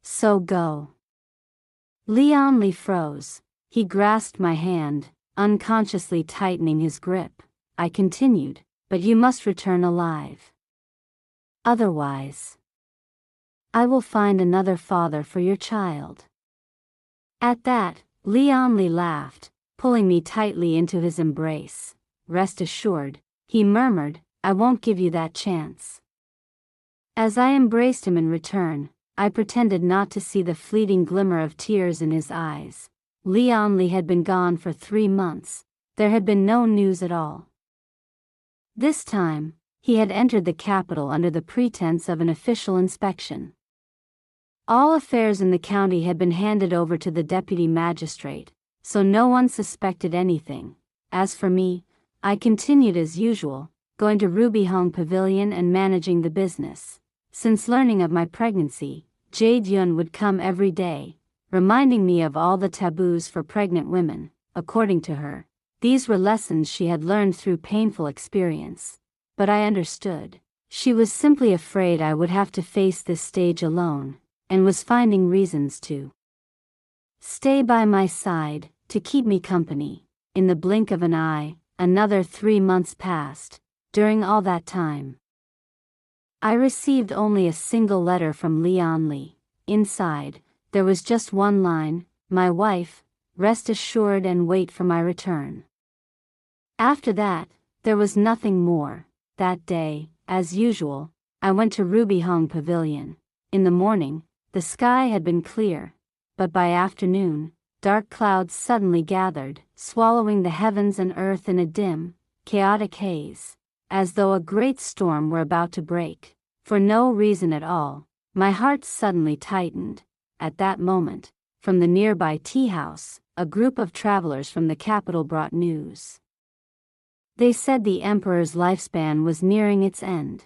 So go. Li froze. He grasped my hand, unconsciously tightening his grip. I continued, "But you must return alive. Otherwise, I will find another father for your child." At that, Li laughed, pulling me tightly into his embrace. "Rest assured," he murmured, "I won't give you that chance." As I embraced him in return, I pretended not to see the fleeting glimmer of tears in his eyes. Li had been gone for 3 months. There had been no news at all. This time, he had entered the capital under the pretense of an official inspection. All affairs in the county had been handed over to the deputy magistrate, so no one suspected anything. As for me, I continued as usual, going to Ruby Hong Pavilion and managing the business. Since learning of my pregnancy, Jade would come every day, reminding me of all the taboos for pregnant women. According to her, these were lessons she had learned through painful experience. But I understood. She was simply afraid I would have to face this stage alone, and was finding reasons to stay by my side, to keep me company. In the blink of an eye, another 3 months passed. During all that time, I received only a single letter from Li. Inside, there was just one line, "My wife, rest assured and wait for my return." After that, there was nothing more. That day, as usual, I went to Ruby Hong Pavilion. In the morning, the sky had been clear, but by afternoon, dark clouds suddenly gathered, swallowing the heavens and earth in a dim, chaotic haze, as though a great storm were about to break. For no reason at all, my heart suddenly tightened. At that moment, from the nearby tea house, a group of travelers from the capital brought news. They said the emperor's lifespan was nearing its end.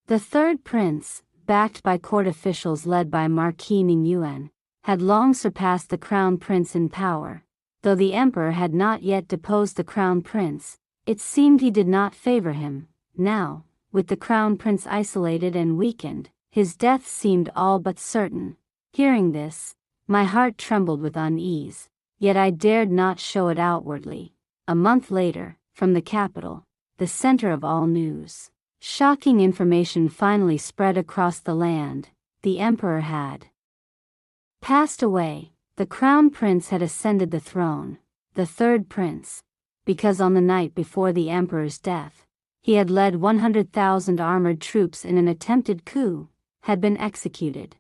The third prince, backed by court officials led by Marquis Ningyuan, had long surpassed the crown prince in power. Though the emperor had not yet deposed the crown prince, it seemed he did not favor him. Now, with the crown prince isolated and weakened, his death seemed all but certain. Hearing this, my heart trembled with unease, yet I dared not show it outwardly. A month later, from the capital, the center of all news, shocking information finally spread across the land. The emperor had passed away. The crown prince had ascended the throne, the third prince, because on the night before the emperor's death, he had led 100,000 armored troops in an attempted coup, had been executed.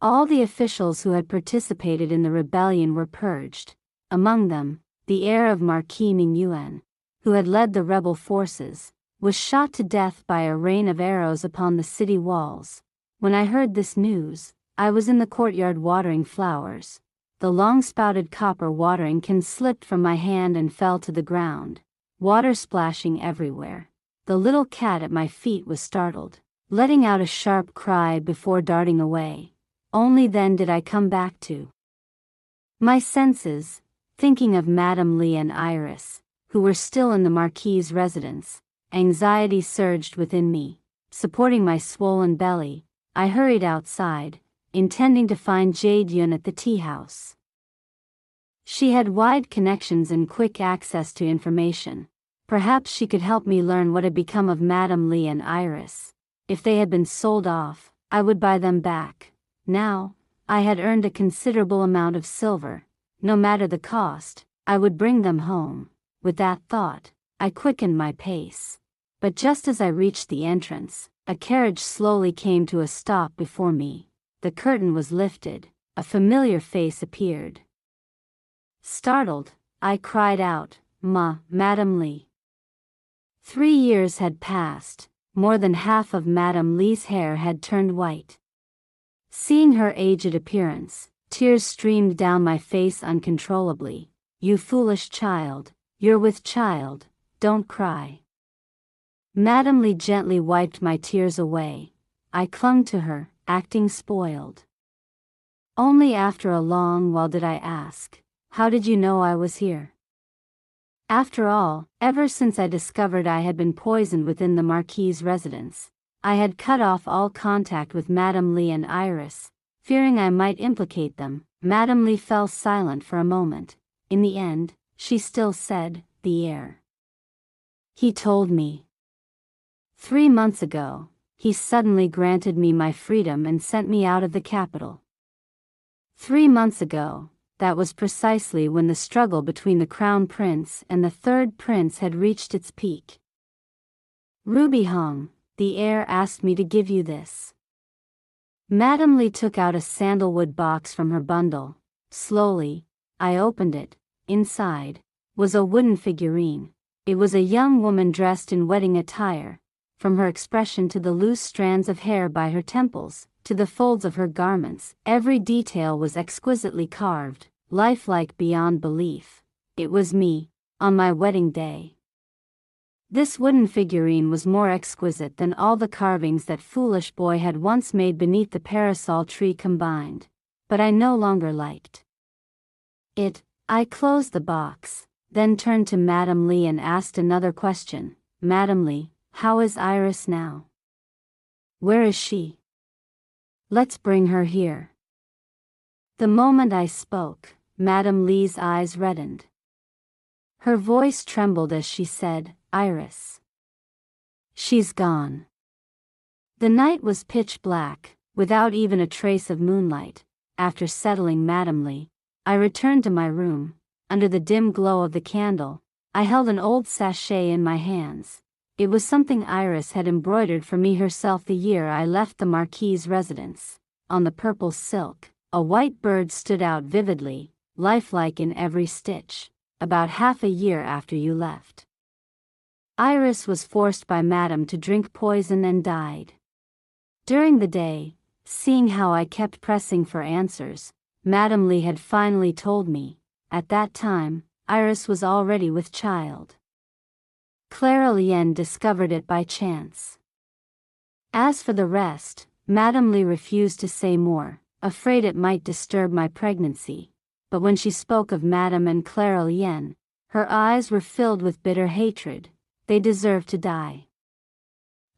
All the officials who had participated in the rebellion were purged, among them, the heir of Marquis Mingyuan, who had led the rebel forces, was shot to death by a rain of arrows upon the city walls. When I heard this news, I was in the courtyard watering flowers. The long-spouted copper watering can slipped from my hand and fell to the ground, water splashing everywhere. The little cat at my feet was startled, letting out a sharp cry before darting away. Only then did I come back to my senses, thinking of Madame Lee and Iris, who were still in the Marquis's residence. Anxiety surged within me. Supporting my swollen belly, I hurried outside, intending to find Jade Yun at the tea house. She had wide connections and quick access to information. Perhaps she could help me learn what had become of Madame Lee and Iris. If they had been sold off, I would buy them back. Now, I had earned a considerable amount of silver. No matter the cost, I would bring them home. With that thought, I quickened my pace. But just as I reached the entrance, a carriage slowly came to a stop before me. The curtain was lifted. A familiar face appeared. Startled, I cried out, Madame Lee." 3 years had passed. More than half of Madame Lee's hair had turned white. Seeing her aged appearance, tears streamed down my face uncontrollably. "You foolish child, you're with child, don't cry." Madame Lee gently wiped my tears away. I clung to her, acting spoiled. Only after a long while did I ask, "How did you know I was here?" After all, ever since I discovered I had been poisoned within the Marquis's residence, I had cut off all contact with Madame Lee and Iris, fearing I might implicate them. Madame Lee fell silent for a moment. In the end, she still said, "The heir. He told me. 3 months ago, he suddenly granted me my freedom and sent me out of the capital. 3 months ago, that was precisely when the struggle between the crown prince and the third prince had reached its peak. Ruby Hong, the heir, asked me to give you this." Madame Lee took out a sandalwood box from her bundle. Slowly, I opened it. Inside was a wooden figurine. It was a young woman dressed in wedding attire. From her expression to the loose strands of hair by her temples, to the folds of her garments, every detail was exquisitely carved, lifelike beyond belief. It was me, on my wedding day. This wooden figurine was more exquisite than all the carvings that foolish boy had once made beneath the parasol tree combined. But I no longer liked it. I closed the box, then turned to Madame Lee and asked another question. "Madame Lee, how is Iris now? Where is she? Let's bring her here." The moment I spoke, Madame Lee's eyes reddened. Her voice trembled as she said, "Iris. She's gone." The night was pitch black, without even a trace of moonlight. After settling Madame Lee, I returned to my room. Under the dim glow of the candle, I held an old sachet in my hands. It was something Iris had embroidered for me herself the year I left the Marquis's residence. On the purple silk, a white bird stood out vividly, lifelike in every stitch. "About half a year after you left, Iris was forced by Madame to drink poison and died." During the day, seeing how I kept pressing for answers, Madame Lee had finally told me. At that time, Iris was already with child. Clara Lien discovered it by chance. As for the rest, Madame Lee refused to say more, afraid it might disturb my pregnancy. But when she spoke of Madame and Clara Lien, her eyes were filled with bitter hatred. They deserved to die.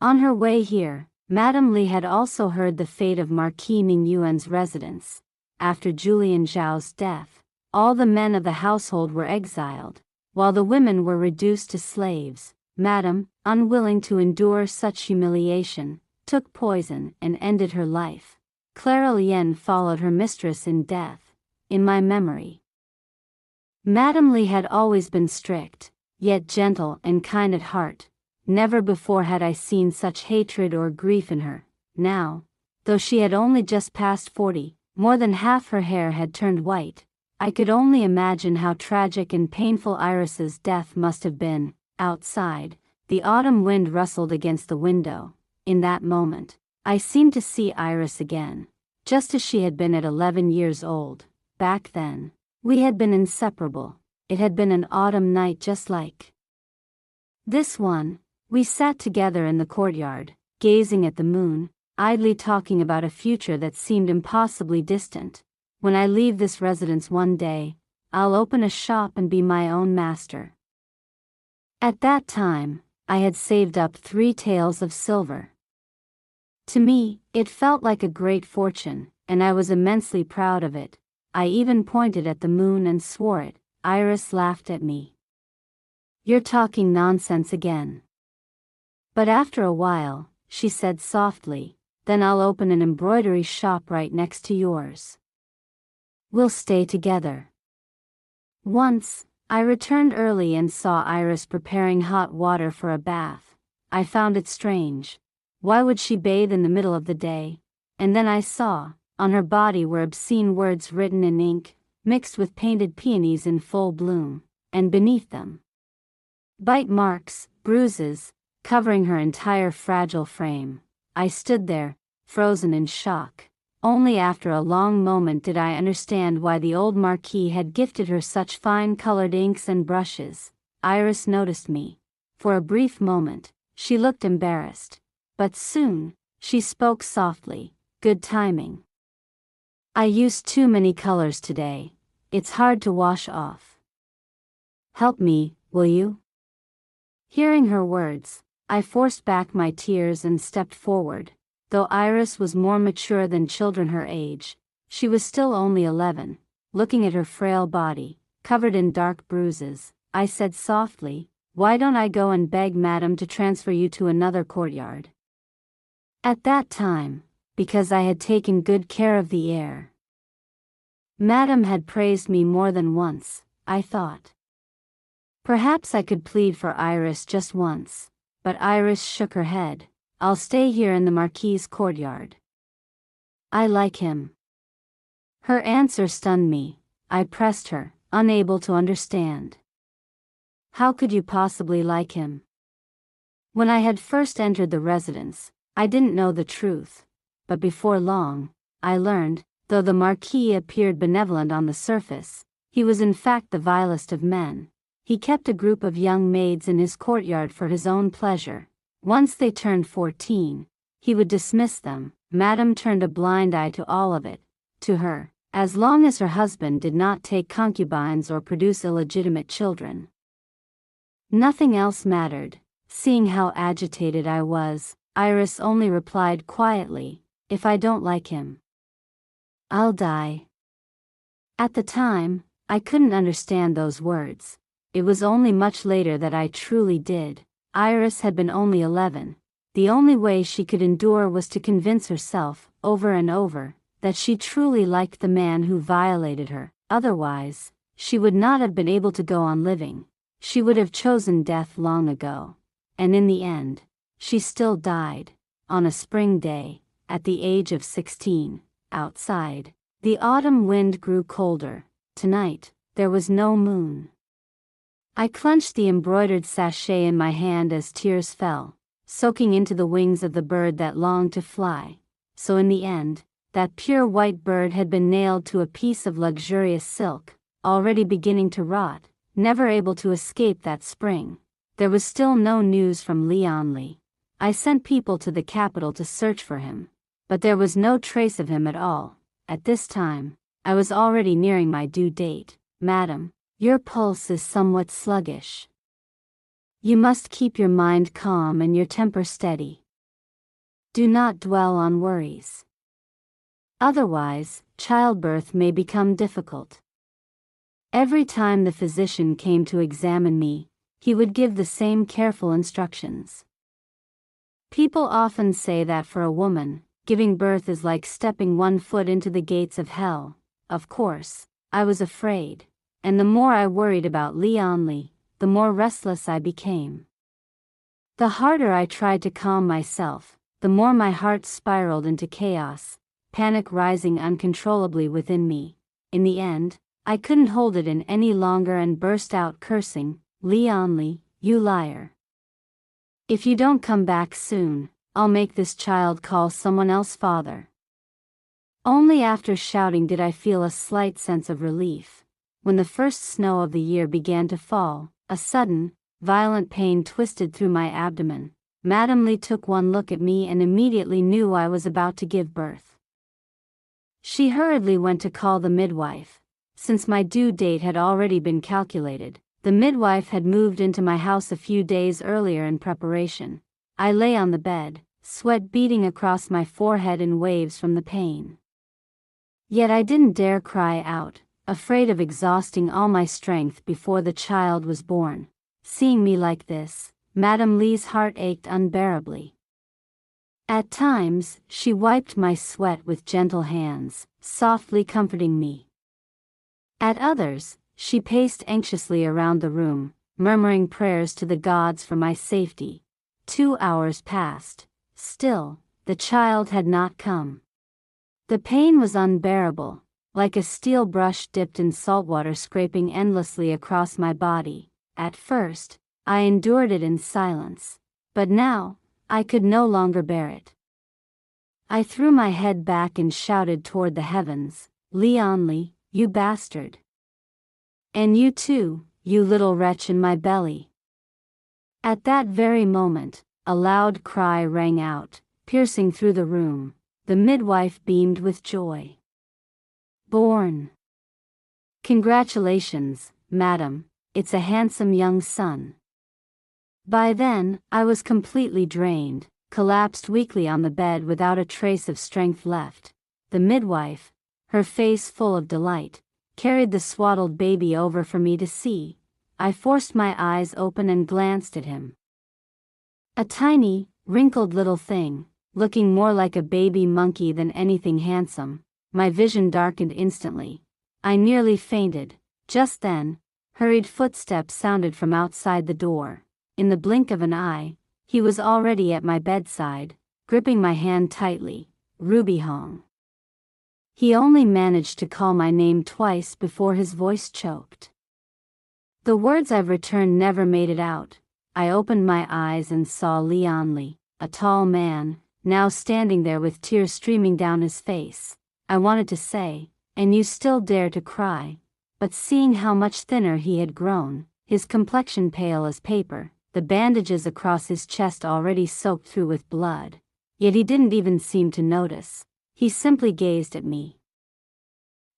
On her way here, Madame Li had also heard the fate of Marquis Mingyuan's residence. After Julian Zhao's death, all the men of the household were exiled, while the women were reduced to slaves. Madame, unwilling to endure such humiliation, took poison and ended her life. Clara Lien followed her mistress in death. In my memory, Madame Li had always been strict, yet gentle and kind at heart. Never before had I seen such hatred or grief in her. Now, though she had only just passed 40, more than half her hair had turned white. I could only imagine how tragic and painful Iris's death must have been. Outside, the autumn wind rustled against the window. In that moment, I seemed to see Iris again, just as she had been at 11 years old. Back then, we had been inseparable. It had been an autumn night just like this one. We sat together in the courtyard, gazing at the moon, idly talking about a future that seemed impossibly distant. When I leave this residence one day, I'll open a shop and be my own master. At that time, I had saved up 3 taels of silver. To me, it felt like a great fortune, and I was immensely proud of it. I even pointed at the moon and swore it. Iris laughed at me. "You're talking nonsense again." But after a while, she said softly, "Then I'll open an embroidery shop right next to yours. We'll stay together." Once, I returned early and saw Iris preparing hot water for a bath. I found it strange. Why would she bathe in the middle of the day? And then I saw, on her body were obscene words written in ink, mixed with painted peonies in full bloom, and beneath them, bite marks, bruises, covering her entire fragile frame. I stood there, frozen in shock. Only after a long moment did I understand why the old Marquis had gifted her such fine-colored inks and brushes. Iris noticed me. For a brief moment, she looked embarrassed. But soon, she spoke softly. "Good timing. I used too many colors today. It's hard to wash off. Help me, will you?" Hearing her words, I forced back my tears and stepped forward. Though Iris was more mature than children her age, she was still only 11. Looking at her frail body, covered in dark bruises, I said softly, "Why don't I go and beg Madame to transfer you to another courtyard?" At that time, because I had taken good care of the air, Madame had praised me more than once, I thought. Perhaps I could plead for Iris just once, but Iris shook her head. "I'll stay here in the Marquis's courtyard. I like him." Her answer stunned me. I pressed her, unable to understand. "How could you possibly like him?" When I had first entered the residence, I didn't know the truth, but before long, I learned, though the Marquis appeared benevolent on the surface, he was in fact the vilest of men. He kept a group of young maids in his courtyard for his own pleasure. Once they turned 14, he would dismiss them. Madame turned a blind eye to all of it. To her, as long as her husband did not take concubines or produce illegitimate children, nothing else mattered. Seeing how agitated I was, Iris only replied quietly, "If I don't like him, I'll die." At the time, I couldn't understand those words. It was only much later that I truly did. Iris had been only 11. The only way she could endure was to convince herself, over and over, that she truly liked the man who violated her. Otherwise, she would not have been able to go on living. She would have chosen death long ago. And in the end, she still died, on a spring day, at the age of 16. Outside, the autumn wind grew colder. Tonight, there was no moon. I clenched the embroidered sachet in my hand as tears fell, soaking into the wings of the bird that longed to fly. So in the end, that pure white bird had been nailed to a piece of luxurious silk, already beginning to rot, never able to escape that spring. There was still no news from Li. I sent people to the capital to search for him, but there was no trace of him at all. At this time, I was already nearing my due date. "Madam, your pulse is somewhat sluggish. You must keep your mind calm and your temper steady." Do not dwell on worries. Otherwise, childbirth may become difficult. Every time the physician came to examine me, he would give the same careful instructions. People often say that for a woman, giving birth is like stepping one foot into the gates of hell. Of course, I was afraid, and the more I worried about Leonli, the more restless I became. The harder I tried to calm myself, the more my heart spiraled into chaos, panic rising uncontrollably within me. In the end, I couldn't hold it in any longer and burst out cursing, "Leonli, you liar. If you don't come back soon, I'll make this child call someone else father." Only after shouting did I feel a slight sense of relief. When the first snow of the year began to fall, a sudden, violent pain twisted through my abdomen. Madame Lee took one look at me and immediately knew I was about to give birth. She hurriedly went to call the midwife. Since my due date had already been calculated, the midwife had moved into my house a few days earlier in preparation. I lay on the bed, sweat beading across my forehead in waves from the pain. Yet I didn't dare cry out, afraid of exhausting all my strength before the child was born. Seeing me like this, Madame Lee's heart ached unbearably. At times, she wiped my sweat with gentle hands, softly comforting me. At others, she paced anxiously around the room, murmuring prayers to the gods for my safety. 2 hours passed. Still, the child had not come. The pain was unbearable, like a steel brush dipped in salt water scraping endlessly across my body. At first, I endured it in silence, but now, I could no longer bear it. I threw my head back and shouted toward the heavens, "Leonli, you bastard! And you too, you little wretch in my belly!" At that very moment, a loud cry rang out, piercing through the room. The midwife beamed with joy. "Born! Congratulations, madam, it's a handsome young son." By then, I was completely drained, collapsed weakly on the bed without a trace of strength left. The midwife, her face full of delight, carried the swaddled baby over for me to see. I forced my eyes open and glanced at him. A tiny, wrinkled little thing, looking more like a baby monkey than anything handsome. My vision darkened instantly. I nearly fainted. Just then, hurried footsteps sounded from outside the door. In the blink of an eye, he was already at my bedside, gripping my hand tightly. "Ruby Hong." He only managed to call my name twice before his voice choked. The words I've returned never made it out. I opened my eyes and saw Leonli, a tall man, now standing there with tears streaming down his face. I wanted to say, "And you still dare to cry," but seeing how much thinner he had grown, his complexion pale as paper, the bandages across his chest already soaked through with blood, yet he didn't even seem to notice. He simply gazed at me.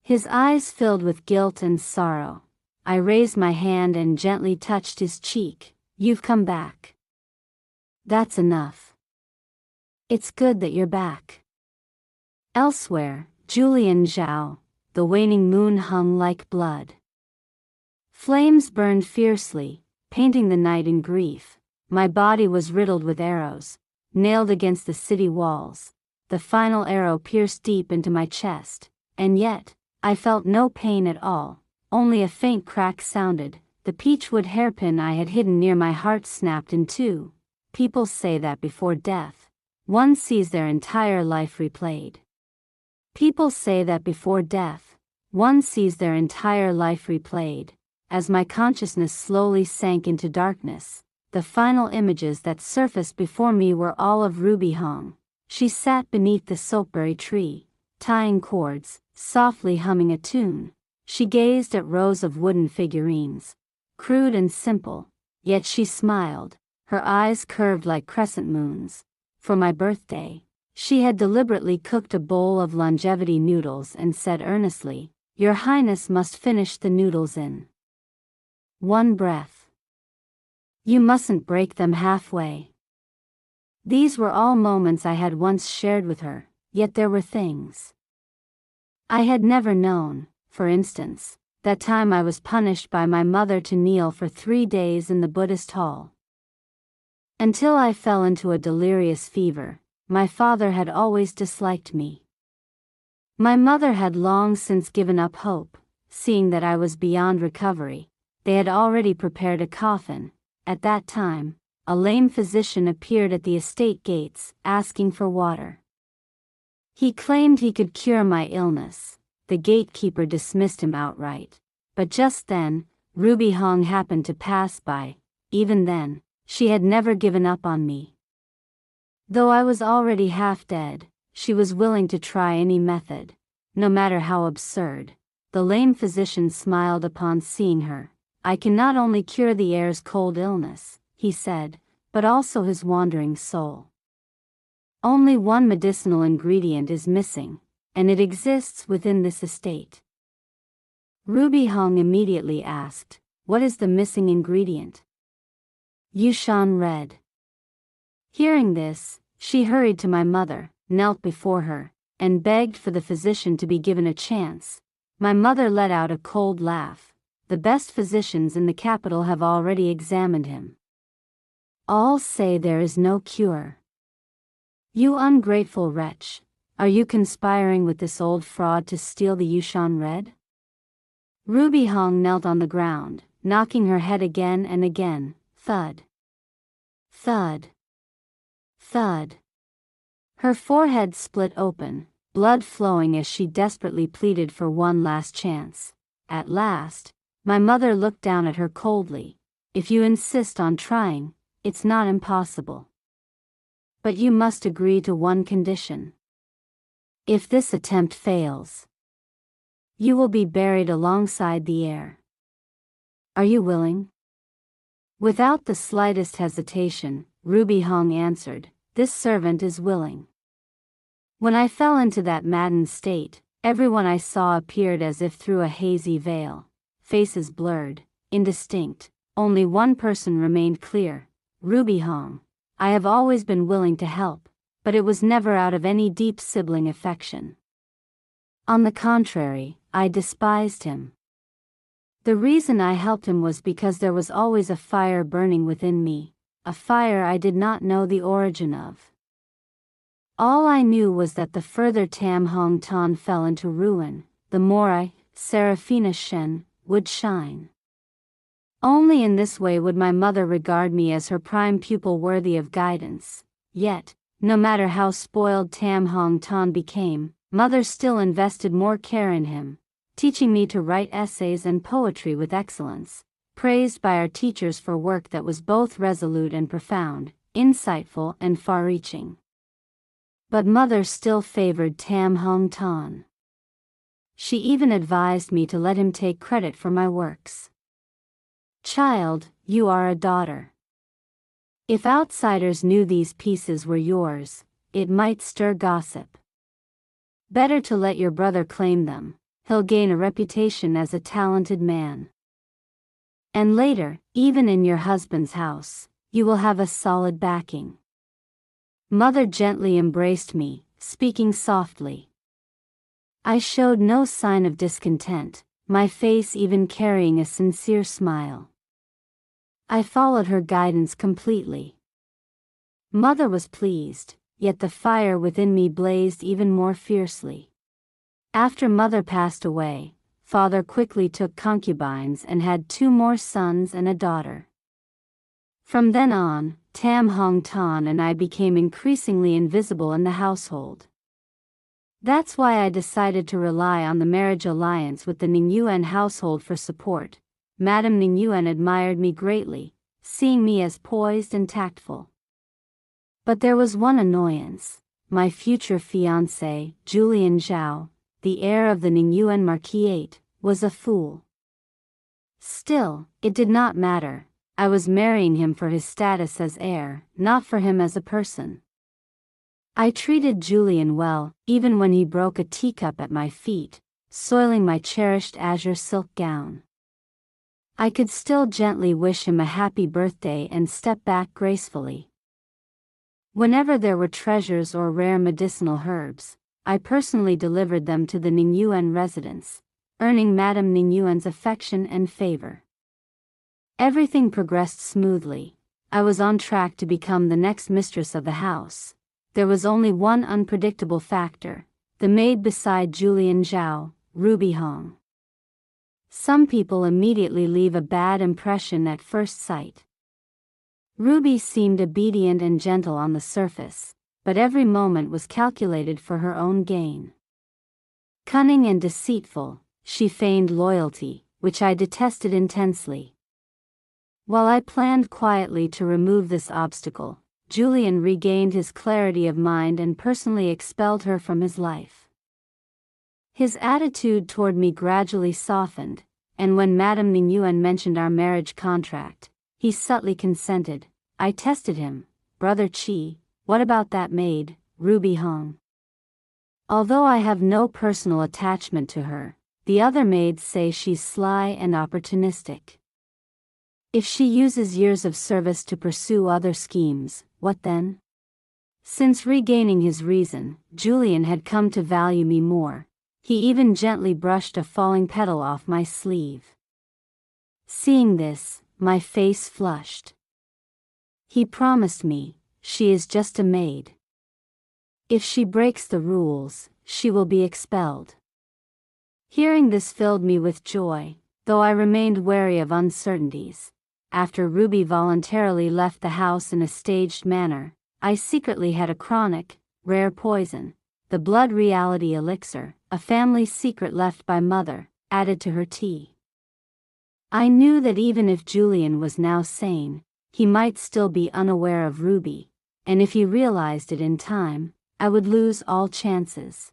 His eyes filled with guilt and sorrow. I raised my hand and gently touched his cheek. "You've come back. That's enough. It's good that you're back." Elsewhere, Julian Zhao, the waning moon hung like blood. Flames burned fiercely, painting the night in grief. My body was riddled with arrows, nailed against the city walls. The final arrow pierced deep into my chest, and yet, I felt no pain at all. Only a faint crack sounded. The peachwood hairpin I had hidden near my heart snapped in two. People say that before death, one sees their entire life replayed. People say that before death, one sees their entire life replayed. As my consciousness slowly sank into darkness, the final images that surfaced before me were all of Ruby Hong. She sat beneath the soapberry tree, tying cords, softly humming a tune. She gazed at rows of wooden figurines, crude and simple, yet she smiled, her eyes curved like crescent moons. For my birthday, she had deliberately cooked a bowl of longevity noodles and said earnestly, "Your Highness must finish the noodles in one breath. You mustn't break them halfway." These were all moments I had once shared with her, yet there were things I had never known. For instance, that time I was punished by my mother to kneel for 3 days in the Buddhist hall. Until I fell into a delirious fever, my father had always disliked me. My mother had long since given up hope, seeing that I was beyond recovery. They had already prepared a coffin. At that time, a lame physician appeared at the estate gates, asking for water. He claimed he could cure my illness. The gatekeeper dismissed him outright. But just then, Ruby Hong happened to pass by. Even then, she had never given up on me. Though I was already half dead, she was willing to try any method, no matter how absurd. The lame physician smiled upon seeing her. I can not only cure the heir's cold illness, he said, but also his wandering soul. Only one medicinal ingredient is missing, and it exists within this estate. Ruby Hong immediately asked, "What is the missing ingredient?" Yushan read. Hearing this, she hurried to my mother, knelt before her, and begged for the physician to be given a chance. My mother let out a cold laugh. The best physicians in the capital have already examined him. All say there is no cure. You ungrateful wretch, are you conspiring with this old fraud to steal the Yushan Red? Ruby Hong knelt on the ground, knocking her head again and again. Thud. Thud. Thud. Her forehead split open, blood flowing as she desperately pleaded for one last chance. At last, my mother looked down at her coldly. If you insist on trying, it's not impossible. But you must agree to one condition. If this attempt fails, you will be buried alongside the heir. Are you willing? Without the slightest hesitation, Ruby Hong answered, "This servant is willing." When I fell into that maddened state, everyone I saw appeared as if through a hazy veil. Faces blurred, indistinct. Only one person remained clear, Ruby Hong. I have always been willing to help, but it was never out of any deep sibling affection. On the contrary, I despised him. The reason I helped him was because there was always a fire burning within me, a fire I did not know the origin of. All I knew was that the further Tam Hong Ton fell into ruin, the more I, Seraphina Shen, would shine. Only in this way would my mother regard me as her prime pupil worthy of guidance. Yet, no matter how spoiled Tam Hong Ton became, mother still invested more care in him, teaching me to write essays and poetry with excellence, praised by our teachers for work that was both resolute and profound, insightful and far-reaching. But mother still favored Tam Hong Ton. She even advised me to let him take credit for my works. Child, you are a daughter. If outsiders knew these pieces were yours, it might stir gossip. Better to let your brother claim them. He'll gain a reputation as a talented man. And later, even in your husband's house, you will have a solid backing. Mother gently embraced me, speaking softly. I showed no sign of discontent, my face even carrying a sincere smile. I followed her guidance completely. Mother was pleased, yet the fire within me blazed even more fiercely. After mother passed away, father quickly took concubines and had 2 more sons and a daughter. From then on, Tam Hong Ton and I became increasingly invisible in the household. That's why I decided to rely on the marriage alliance with the Ningyuan household for support. Madame Ningyuan admired me greatly, seeing me as poised and tactful. But there was one annoyance. My future fiancé, Julian Zhao, the heir of the Ningyuan Marquisate, was a fool. Still, it did not matter. I was marrying him for his status as heir, not for him as a person. I treated Julian well, even when he broke a teacup at my feet, soiling my cherished azure silk gown. I could still gently wish him a happy birthday and step back gracefully. Whenever there were treasures or rare medicinal herbs, I personally delivered them to the Ningyuan residence, earning Madame Ningyuan's affection and favor. Everything progressed smoothly. I was on track to become the next mistress of the house. There was only one unpredictable factor: the maid beside Julian Zhao, Ruby Hong. Some people immediately leave a bad impression at first sight. Ruby seemed obedient and gentle on the surface, but every moment was calculated for her own gain. Cunning and deceitful, she feigned loyalty, which I detested intensely. While I planned quietly to remove this obstacle, Julian regained his clarity of mind and personally expelled her from his life. His attitude toward me gradually softened, and when Madame Ningyuan mentioned our marriage contract, he subtly consented. I tested him. "Brother Qi, what about that maid, Ruby Hong? Although I have no personal attachment to her, the other maids say she's sly and opportunistic. If she uses years of service to pursue other schemes, what then?" Since regaining his reason, Julian had come to value me more. He even gently brushed a falling petal off my sleeve. Seeing this, my face flushed. He promised me, "She is just a maid. If she breaks the rules, she will be expelled." Hearing this filled me with joy, though I remained wary of uncertainties. After Ruby voluntarily left the house in a staged manner, I secretly had a chronic, rare poison, the blood reality elixir, a family secret left by mother, added to her tea. I knew that even if Julian was now sane, he might still be unaware of Ruby, and if he realized it in time, I would lose all chances.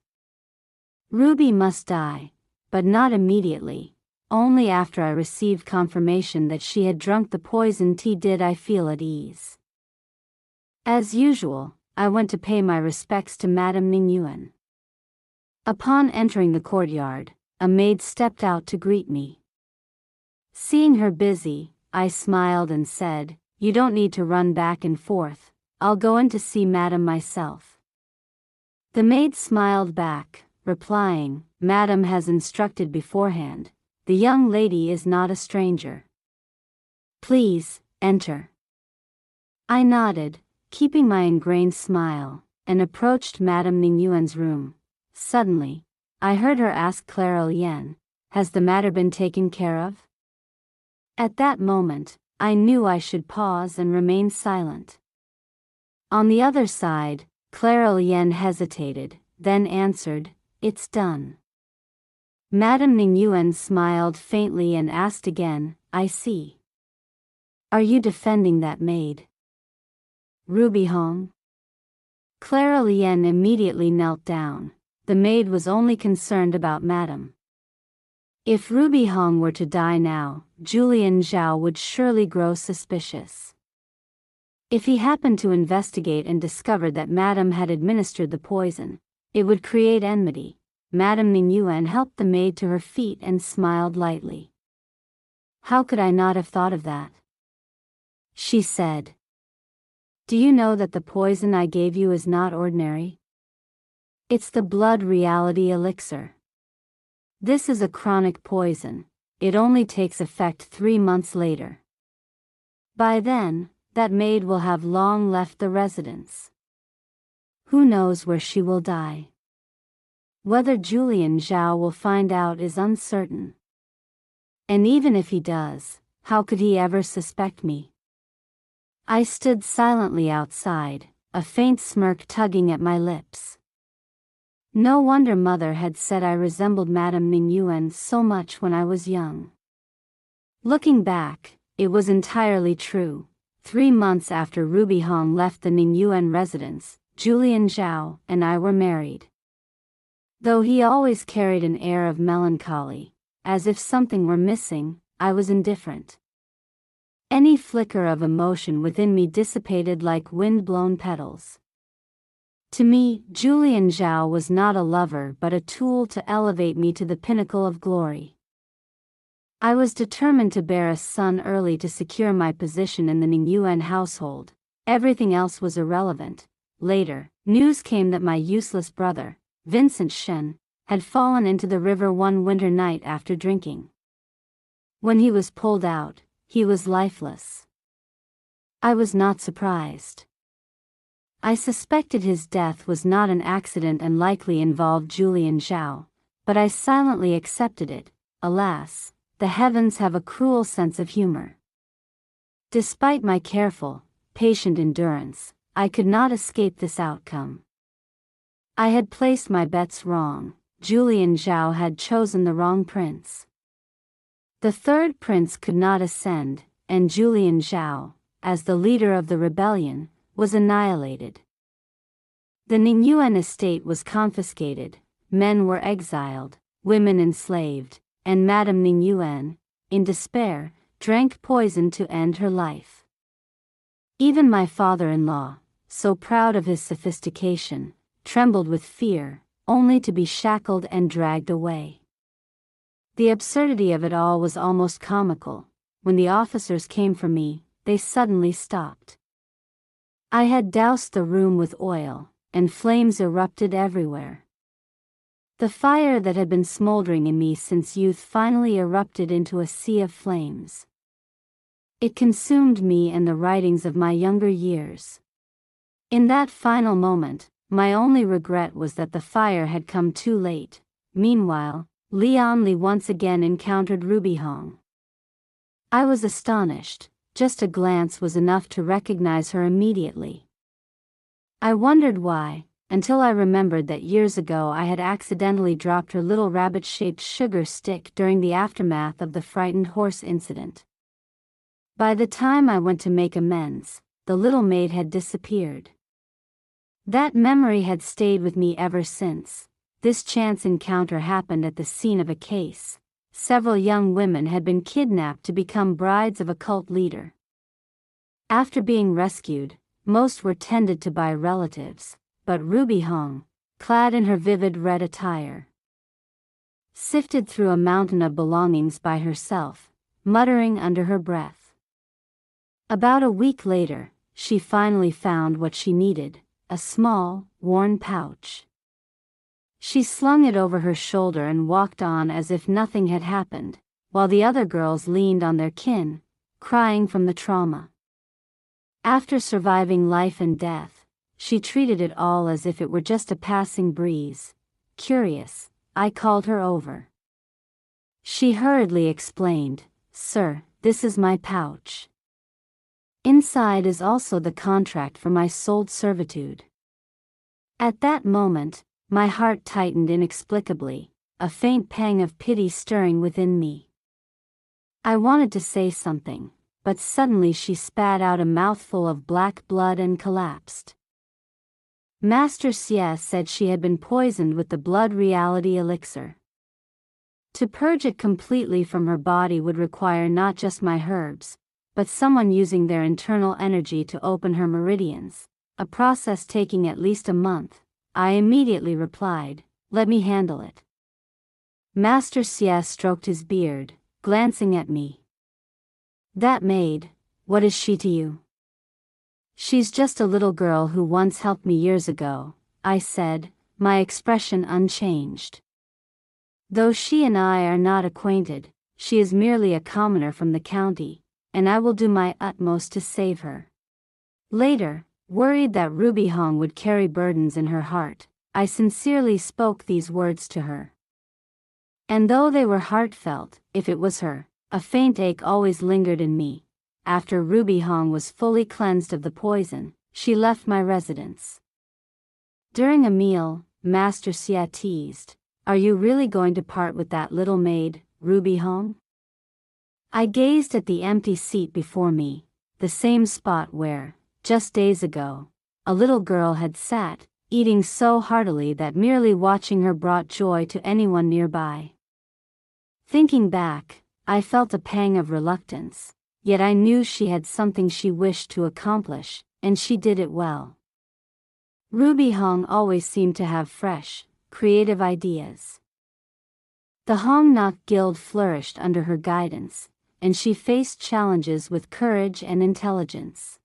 Ruby must die, but not immediately. Only after I received confirmation that she had drunk the poison tea did I feel at ease. As usual, I went to pay my respects to Madame Ningyuan. Upon entering the courtyard, a maid stepped out to greet me. Seeing her busy, I smiled and said, "You don't need to run back and forth. I'll go in to see Madame myself." The maid smiled back, replying, "Madame has instructed beforehand. The young lady is not a stranger. Please, enter." I nodded, keeping my ingrained smile, and approached Madame Ningyuan's room. Suddenly, I heard her ask Clara Lien, "Has the matter been taken care of?" At that moment, I knew I should pause and remain silent. On the other side, Clara Lien hesitated, then answered, "It's done." Madame Ningyuan smiled faintly and asked again, "I see. Are you defending that maid, Ruby Hong?" Clara Lien immediately knelt down. The maid was only concerned about Madame. If Ruby Hong were to die now, Julian Zhao would surely grow suspicious. If he happened to investigate and discovered that Madame had administered the poison, it would create enmity. Madame Ningyuan helped the maid to her feet and smiled lightly. "How could I not have thought of that?" she said. "Do you know that the poison I gave you is not ordinary? It's the blood reality elixir. This is a chronic poison. It only takes effect 3 months later. By then, that maid will have long left the residence. Who knows where she will die? Whether Julian Zhao will find out is uncertain. And even if he does, how could he ever suspect me?" I stood silently outside, a faint smirk tugging at my lips. No wonder Mother had said I resembled Madame Ningyuan so much when I was young. Looking back, it was entirely true. 3 months after Ruby Hong left the Ningyuan residence, Julian Zhao and I were married. Though he always carried an air of melancholy, as if something were missing, I was indifferent. Any flicker of emotion within me dissipated like wind-blown petals. To me, Julian Zhao was not a lover but a tool to elevate me to the pinnacle of glory. I was determined to bear a son early to secure my position in the Ningyuan household. Everything else was irrelevant. Later, news came that my useless brother, Vincent Shen, had fallen into the river one winter night after drinking. When he was pulled out, he was lifeless. I was not surprised. I suspected his death was not an accident and likely involved Julian Zhao, but I silently accepted it. Alas, the heavens have a cruel sense of humor. Despite my careful, patient endurance, I could not escape this outcome. I had placed my bets wrong. Julian Zhao had chosen the wrong prince. The third prince could not ascend, and Julian Zhao, as the leader of the rebellion, was annihilated. The Ningyuan estate was confiscated, men were exiled, women enslaved, and Madame Ningyuan, in despair, drank poison to end her life. Even my father-in-law, so proud of his sophistication, trembled with fear, only to be shackled and dragged away. The absurdity of it all was almost comical. When the officers came for me, they suddenly stopped. I had doused the room with oil, and flames erupted everywhere. The fire that had been smoldering in me since youth finally erupted into a sea of flames. It consumed me and the writings of my younger years. In that final moment, my only regret was that the fire had come too late. Meanwhile, Lian Li once again encountered Ruby Hong. I was astonished. Just a glance was enough to recognize her immediately. I wondered why, until I remembered that years ago I had accidentally dropped her little rabbit-shaped sugar stick during the aftermath of the frightened horse incident. By the time I went to make amends, the little maid had disappeared. That memory had stayed with me ever since. This chance encounter happened at the scene of a case. Several young women had been kidnapped to become brides of a cult leader. After being rescued, most were tended to by relatives, but Ruby Hong, clad in her vivid red attire, sifted through a mountain of belongings by herself, muttering under her breath. About a week later, she finally found what she needed, a small, worn pouch. She slung it over her shoulder and walked on as if nothing had happened, while the other girls leaned on their kin, crying from the trauma. After surviving life and death, she treated it all as if it were just a passing breeze. Curious, I called her over. She hurriedly explained, "Sir, this is my pouch. Inside is also the contract for my sold servitude." At that moment, my heart tightened inexplicably, a faint pang of pity stirring within me. I wanted to say something, but suddenly she spat out a mouthful of black blood and collapsed. Master Xie said she had been poisoned with the blood reality elixir. To purge it completely from her body would require not just my herbs, but someone using their internal energy to open her meridians, a process taking at least a month. I immediately replied, "Let me handle it." Master Xie stroked his beard, glancing at me. "That maid, what is she to you?" "She's just a little girl who once helped me years ago," I said, my expression unchanged. "Though she and I are not acquainted, she is merely a commoner from the county, and I will do my utmost to save her." Later, worried that Ruby Hong would carry burdens in her heart, I sincerely spoke these words to her. And though they were heartfelt, if it was her, a faint ache always lingered in me. After Ruby Hong was fully cleansed of the poison, she left my residence. During a meal, Master Xie teased, "Are you really going to part with that little maid, Ruby Hong?" I gazed at the empty seat before me, the same spot where, just days ago, a little girl had sat, eating so heartily that merely watching her brought joy to anyone nearby. Thinking back, I felt a pang of reluctance, yet I knew she had something she wished to accomplish, and she did it well. Ruby Hong always seemed to have fresh, creative ideas. The Hong Nok Guild flourished under her guidance, and she faced challenges with courage and intelligence.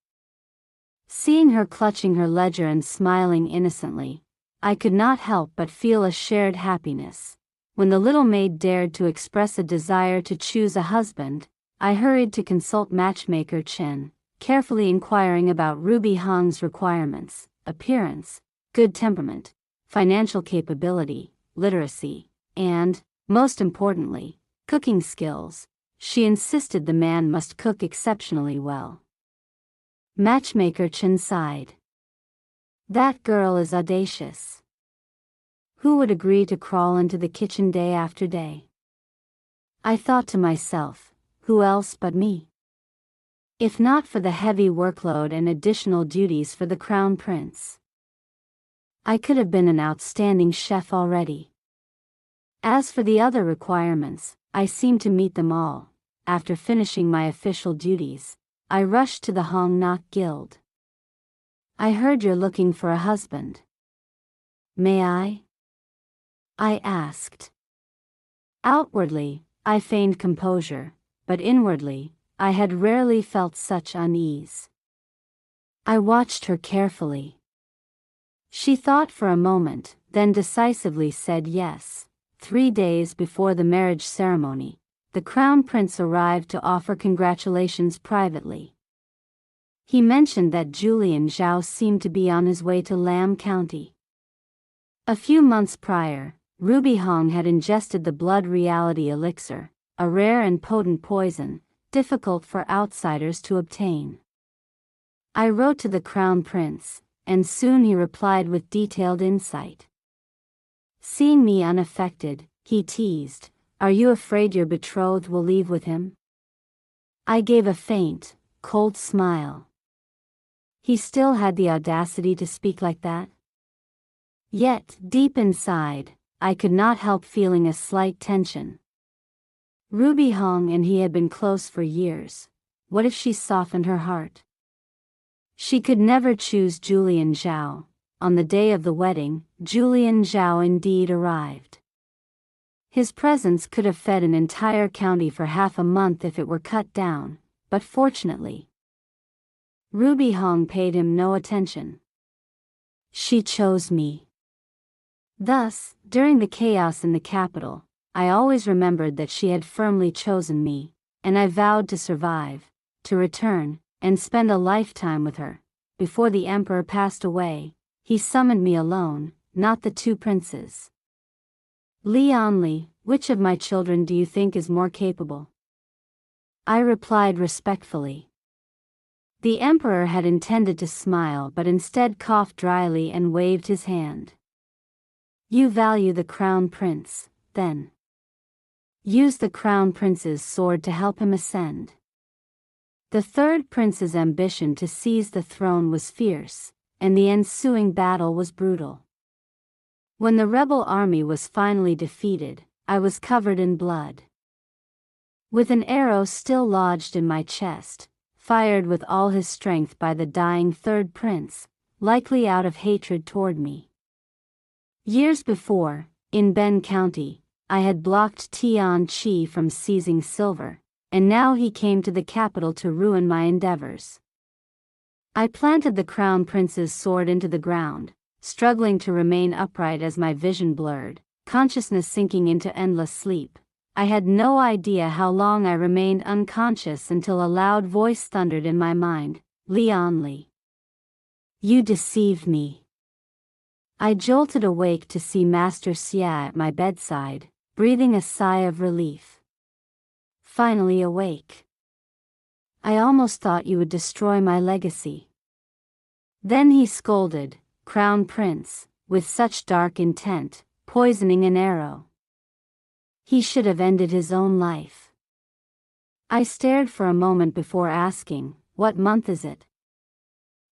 Seeing her clutching her ledger and smiling innocently, I could not help but feel a shared happiness. When the little maid dared to express a desire to choose a husband, I hurried to consult matchmaker Chen, carefully inquiring about Ruby Hong's requirements: appearance, good temperament, financial capability, literacy, and, most importantly, cooking skills. She insisted the man must cook exceptionally well. Matchmaker Chen sighed. That girl is audacious. Who would agree to crawl into the kitchen day after day? I thought to myself, who else but me? If not for the heavy workload and additional duties for the crown prince, I could have been an outstanding chef already. As for the other requirements, I seemed to meet them all. After finishing my official duties, I rushed to the Hong Nok Guild. I heard you're looking for a husband. May I? I asked. Outwardly, I feigned composure, but inwardly, I had rarely felt such unease. I watched her carefully. She thought for a moment, then decisively said yes. 3 days before the marriage ceremony, the crown prince arrived to offer congratulations privately. He mentioned that Julian Zhao seemed to be on his way to Lam County. A few months prior, Ruby Hong had ingested the blood reality elixir, a rare and potent poison, difficult for outsiders to obtain. I wrote to the crown prince, and soon he replied with detailed insight. Seeing me unaffected, he teased, "Are you afraid your betrothed will leave with him?" I gave a faint, cold smile. He still had the audacity to speak like that? Yet, deep inside, I could not help feeling a slight tension. Ruby Hong and he had been close for years. What if she softened her heart? She could never choose Julian Zhao. On the day of the wedding, Julian Zhao indeed arrived. His presence could have fed an entire county for half a month if it were cut down, but fortunately, Ruby Hong paid him no attention. She chose me. Thus, during the chaos in the capital, I always remembered that she had firmly chosen me, and I vowed to survive, to return, and spend a lifetime with her. Before the emperor passed away, he summoned me alone, not the 2 princes. Li Anli, which of my children do you think is more capable? I replied respectfully. The emperor had intended to smile but instead coughed dryly and waved his hand. You value the crown prince, then. Use the crown prince's sword to help him ascend. The 3rd prince's ambition to seize the throne was fierce, and the ensuing battle was brutal. When the rebel army was finally defeated, I was covered in blood. With an arrow still lodged in my chest, fired with all his strength by the dying 3rd prince, likely out of hatred toward me. Years before, in Ben County, I had blocked Tian Chi from seizing silver, and now he came to the capital to ruin my endeavors. I planted the crown prince's sword into the ground, struggling to remain upright as my vision blurred, consciousness sinking into endless sleep. I had no idea how long I remained unconscious until a loud voice thundered in my mind, "Li Anli. You deceived me." I jolted awake to see Master Xia at my bedside, breathing a sigh of relief. Finally awake. I almost thought you would destroy my legacy. Then he scolded, "Crown Prince, with such dark intent, poisoning an arrow. He should have ended his own life." I stared for a moment before asking, "What month is it?"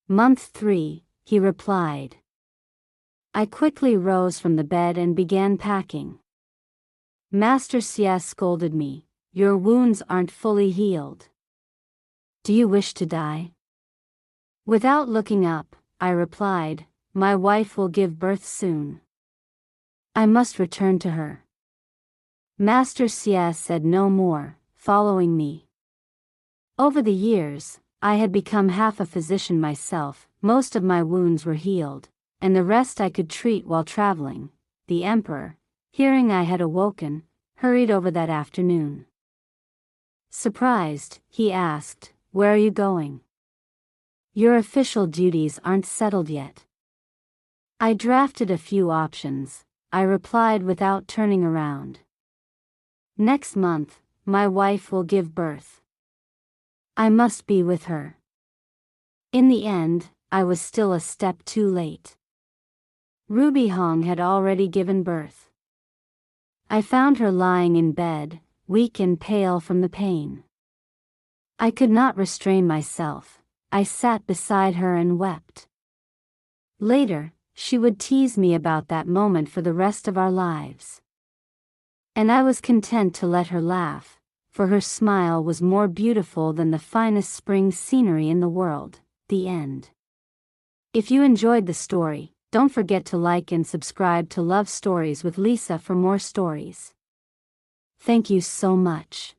"Month 3, he replied. I quickly rose from the bed and began packing. Master Xia scolded me, "Your wounds aren't fully healed. Do you wish to die?" Without looking up, I replied, "My wife will give birth soon. I must return to her." Master Xia said no more, following me. Over the years, I had become half a physician myself, most of my wounds were healed, and the rest I could treat while traveling. The emperor, hearing I had awoken, hurried over that afternoon. Surprised, he asked, "Where are you going? Your official duties aren't settled yet." "I drafted a few options," I replied without turning around. "Next month, my wife will give birth. I must be with her." In the end, I was still a step too late. Ruby Hong had already given birth. I found her lying in bed, weak and pale from the pain. I could not restrain myself. I sat beside her and wept. Later, she would tease me about that moment for the rest of our lives. And I was content to let her laugh, for her smile was more beautiful than the finest spring scenery in the world. The end. If you enjoyed the story, don't forget to like and subscribe to Love Stories with Lisa for more stories. Thank you so much.